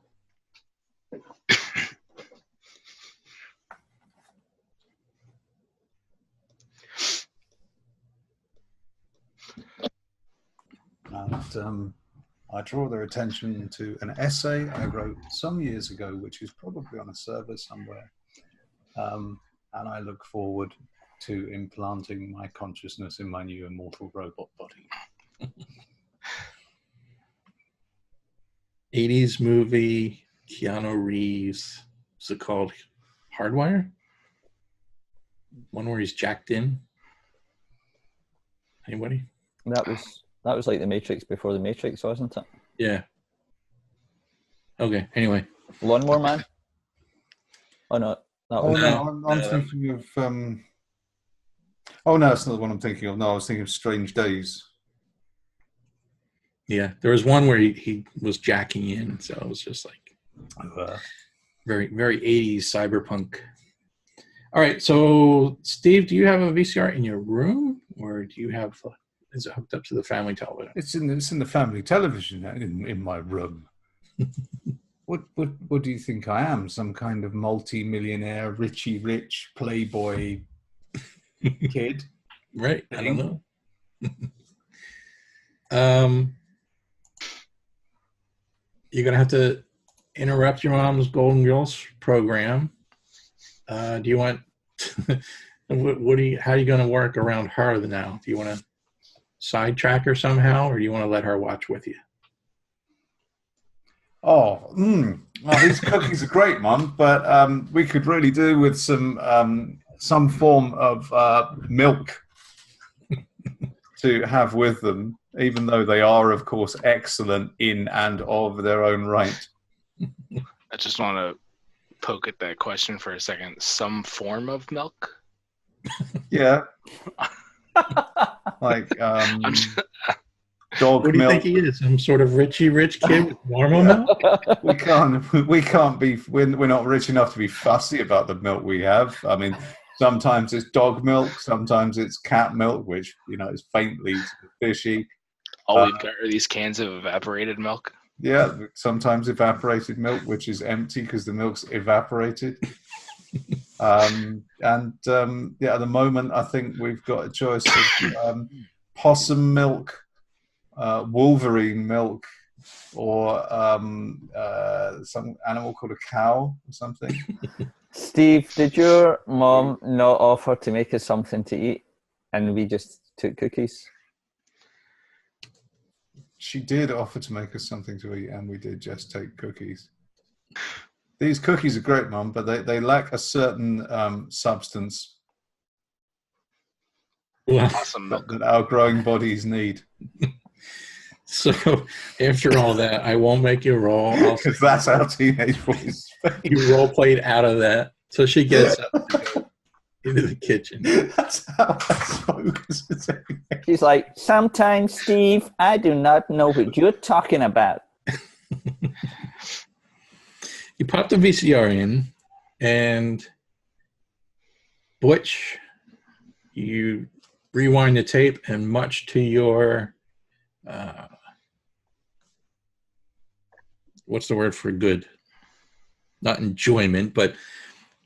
D: And I draw their attention to an essay I wrote some years ago, which is probably on a server somewhere. And I look forward to implanting my consciousness in my new immortal robot body.
B: 80s movie, Keanu Reeves. What's it called? Hardwire? One where he's jacked in? Anybody?
A: That was like the Matrix before the Matrix, wasn't it?
B: Yeah. Okay, anyway.
A: Lawnmower Man? Oh, no.
D: I'm thinking of... oh, no, that's not the one I'm thinking of. No, I was thinking of Strange Days.
B: Yeah, there was one where he was jacking in, so it was just like very, very 80s cyberpunk. All right, so Steve, do you have a VCR in your room, or do you have? Is it hooked up to the family television?
D: It's in the family television in my room. What do you think I am? Some kind of multi-millionaire, Richie Rich playboy kid?
B: Right, I don't know. You're gonna have to interrupt your mom's Golden Girls program. Do you want? How are you going to work around her now? Do you want to sidetrack her somehow, or do you want to let her watch with you?
D: Oh, these cookies are great, Mum, but we could really do with some form of milk to have with them, even though they are, of course, excellent in and of their own right.
C: I just want to poke at that question for a second. Some form of milk?
D: Yeah. Like dog
B: what do you
D: milk.
B: think he is? Some sort of Richie Rich kid with normal milk?
D: We can't be. We're not rich enough to be fussy about the milk we have. I mean, sometimes it's dog milk, sometimes it's cat milk, which is faintly fishy.
C: All we've got are these cans of evaporated milk.
D: Yeah, sometimes evaporated milk, which is empty because the milk's evaporated. At the moment, I think we've got a choice of possum milk, Wolverine milk, or some animal called a cow or something.
A: Steve, did your mom not offer to make us something to eat and we just took cookies?
D: She did offer to make us something to eat, and we did just take cookies. These cookies are great, Mum, but they lack a certain substance that our growing bodies need.
B: So, after all that, I won't make you roll.
D: Because that's how teenage boys speak.
B: You role played out of that. So she gets up to go into the kitchen.
D: That's how I spoke.
A: She's like, sometimes, Steve, I do not know what you're talking about.
B: You pop the VCR in, and Butch, you rewind the tape, and much to your, what's the word for good? Not enjoyment, but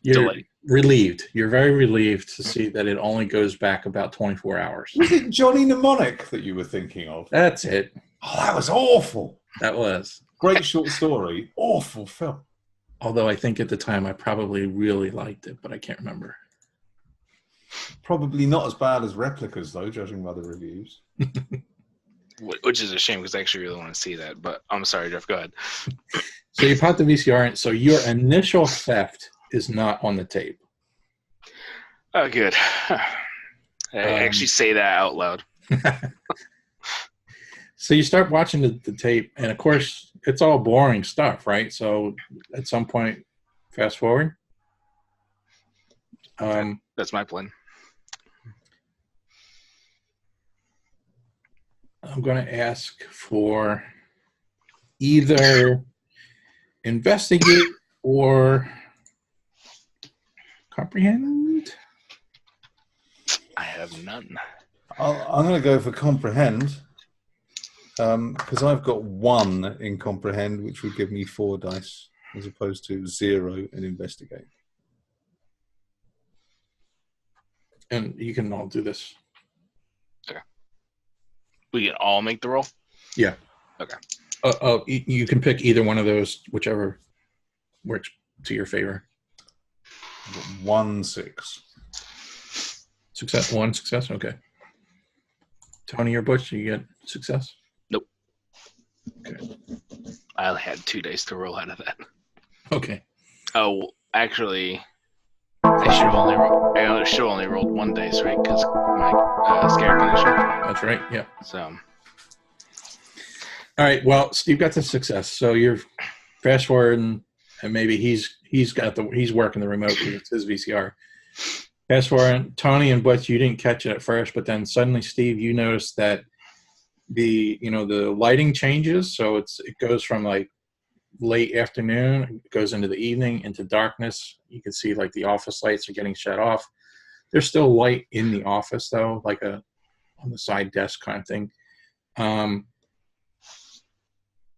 B: you're relieved. You're very relieved to see that it only goes back about 24 hours.
D: Was it Johnny Mnemonic that you were thinking of?
B: That's it.
D: Oh, that was awful.
B: That was.
D: Great short story. Awful film.
B: Although I think at the time I probably really liked it, but I can't remember.
D: Probably not as bad as Replicas, though, judging by the reviews.
C: Which is a shame, because I actually really want to see that. But I'm sorry, Jeff. Go ahead.
B: So you pop the VCR in. So your initial theft is not on the tape.
C: Oh, good. I actually say that out loud.
B: So you start watching the tape, and of course, it's all boring stuff, right? So at some point, fast forward.
C: That's my plan.
B: I'm going to ask for either investigate or comprehend.
C: I have none.
D: I'm going to go for comprehend because I've got 1 in comprehend, which would give me 4 dice as opposed to 0 in investigate.
B: And you can all do this.
C: Okay. We can all make the roll?
B: Yeah.
C: Okay.
B: You can pick either one of those, whichever works to your favor.
D: I've got 1 6.
B: Success. 1 success. Okay. Tony or Butch, you get success?
C: Nope.
B: Okay.
C: I only had 2 days to roll out of that.
B: Okay.
C: Oh, actually, I should have only rolled 1 dice, right? Because my scare condition.
B: That's right. Yeah.
C: So.
B: All right. Well, Steve got the success. So you're fast forward, and maybe he's working the remote because it's his VCR. Fast forward, Tony and Butch, you didn't catch it at first, but then suddenly, Steve, you noticed that the lighting changes. So it goes from like late afternoon, it goes into the evening, into darkness. You can see like the office lights are getting shut off. There's still light in the office though, like on the side desk kind of thing.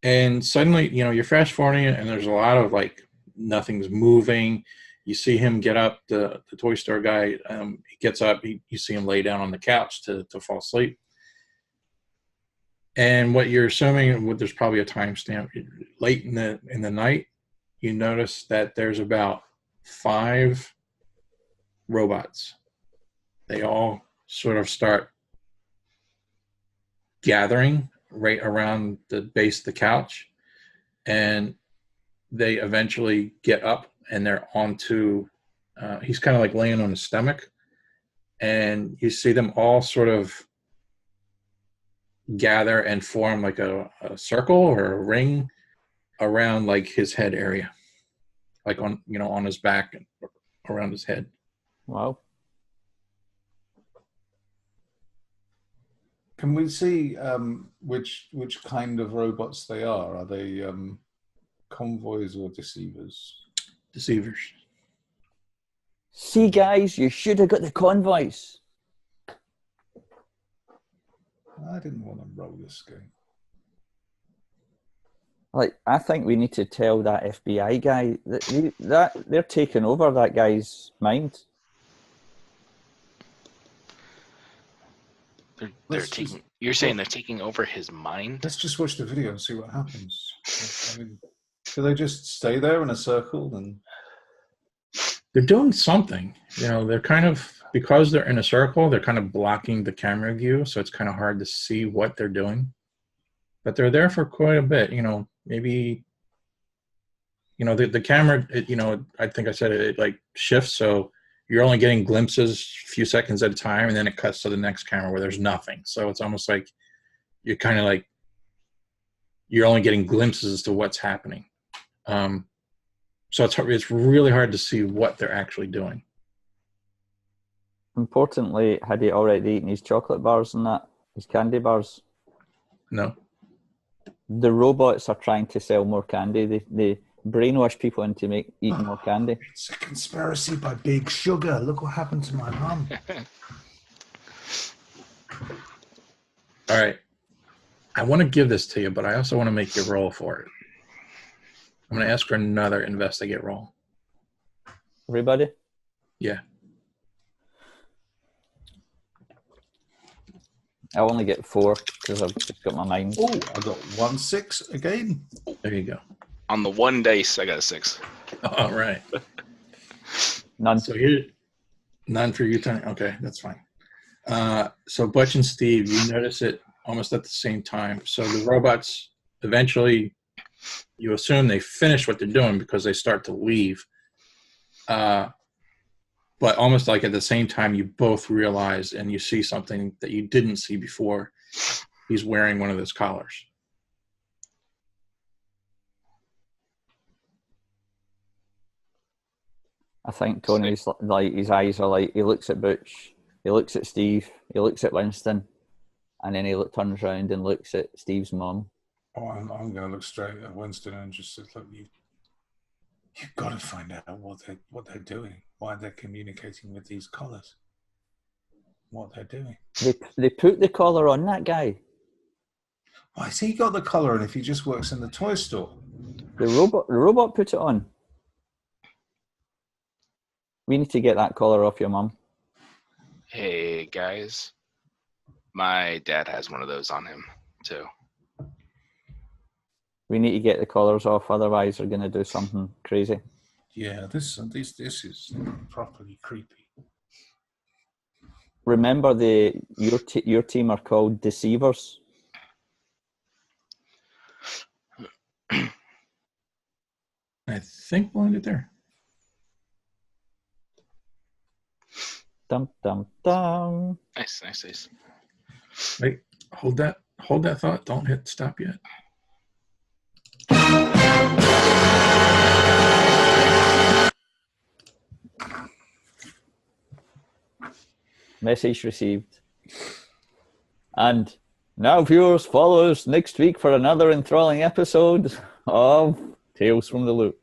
B: And suddenly, you're fast forwarding it, and there's a lot of like nothing's moving. You see him get up, the toy store guy, he gets up, you see him lay down on the couch to fall asleep. And what you're assuming, there's probably a timestamp, late in the night, you notice that there's about 5 robots. They all sort of start gathering right around the base of the couch, and they eventually get up, and they're onto, he's kind of like laying on his stomach, and you see them all sort of gather and form like a circle or a ring around like his head area, like on his back and around his head.
A: Wow.
D: Can we see which kind of robots they are? Are they convoys or deceivers?
B: Deceivers.
A: See, guys, you should have got the convoys.
D: I didn't want to roll this game.
A: Like, I think we need to tell that FBI guy that they're taking over that guy's mind.
C: You're saying they're taking over his mind?
D: Let's just watch the video and see what happens. I mean, do they just stay there in a circle and?
B: They're doing something. They're kind of, because they're in a circle, they're kind of blocking the camera view, so it's kind of hard to see what they're doing. But they're there for quite a bit. Maybe, the camera, I think I said it like shifts, so you're only getting glimpses a few seconds at a time, and then it cuts to the next camera where there's nothing. So it's almost like you're kind of like, you're only getting glimpses as to what's happening. So it's really hard to see what they're actually doing.
A: Importantly, had he already eaten his chocolate bars and that, his candy bars?
B: No.
A: The robots are trying to sell more candy. They brainwash people into eating more candy.
D: It's a conspiracy by Big Sugar. Look what happened to my mum.
B: All right. I want to give this to you, but I also want to make you roll for it. I'm going to ask for another investigate roll.
A: Everybody?
B: Yeah.
A: I only get 4 because I've just got my mind.
D: Oh, I got 1 6 again.
B: There you go.
C: On the 1 dice, I got a 6.
B: All right.
A: None.
B: So here, none for you, Tony. Okay, that's fine. So Butch and Steve, you notice it almost at the same time. So the robots eventually, you assume they finish what they're doing because they start to leave. But almost like at the same time, you both realize and you see something that you didn't see before. He's wearing one of those collars.
A: I think Tony's like, his eyes are like, he looks at Butch, he looks at Steve, he looks at Winston, and then he turns around and looks at Steve's mum.
D: Oh, I'm going to look straight at Winston and just say, look, you've got to find out what they're doing, why they're communicating with these collars, what they're doing.
A: They put the collar on that guy.
D: Why has he got the collar, and if he just works in the toy store?
A: The robot put it on. We need to get that collar off your mum.
C: Hey guys, my dad has one of those on him too.
A: We need to get the collars off, otherwise they're going to do something crazy.
D: Yeah, this is properly creepy.
A: Remember, your team are called Deceivers.
B: I think we'll end it there.
A: Dum dum dum.
C: Nice.
B: Wait, hold that thought. Don't hit stop yet.
A: Message received. And now, viewers, follow us next week for another enthralling episode of Tales from the Loop.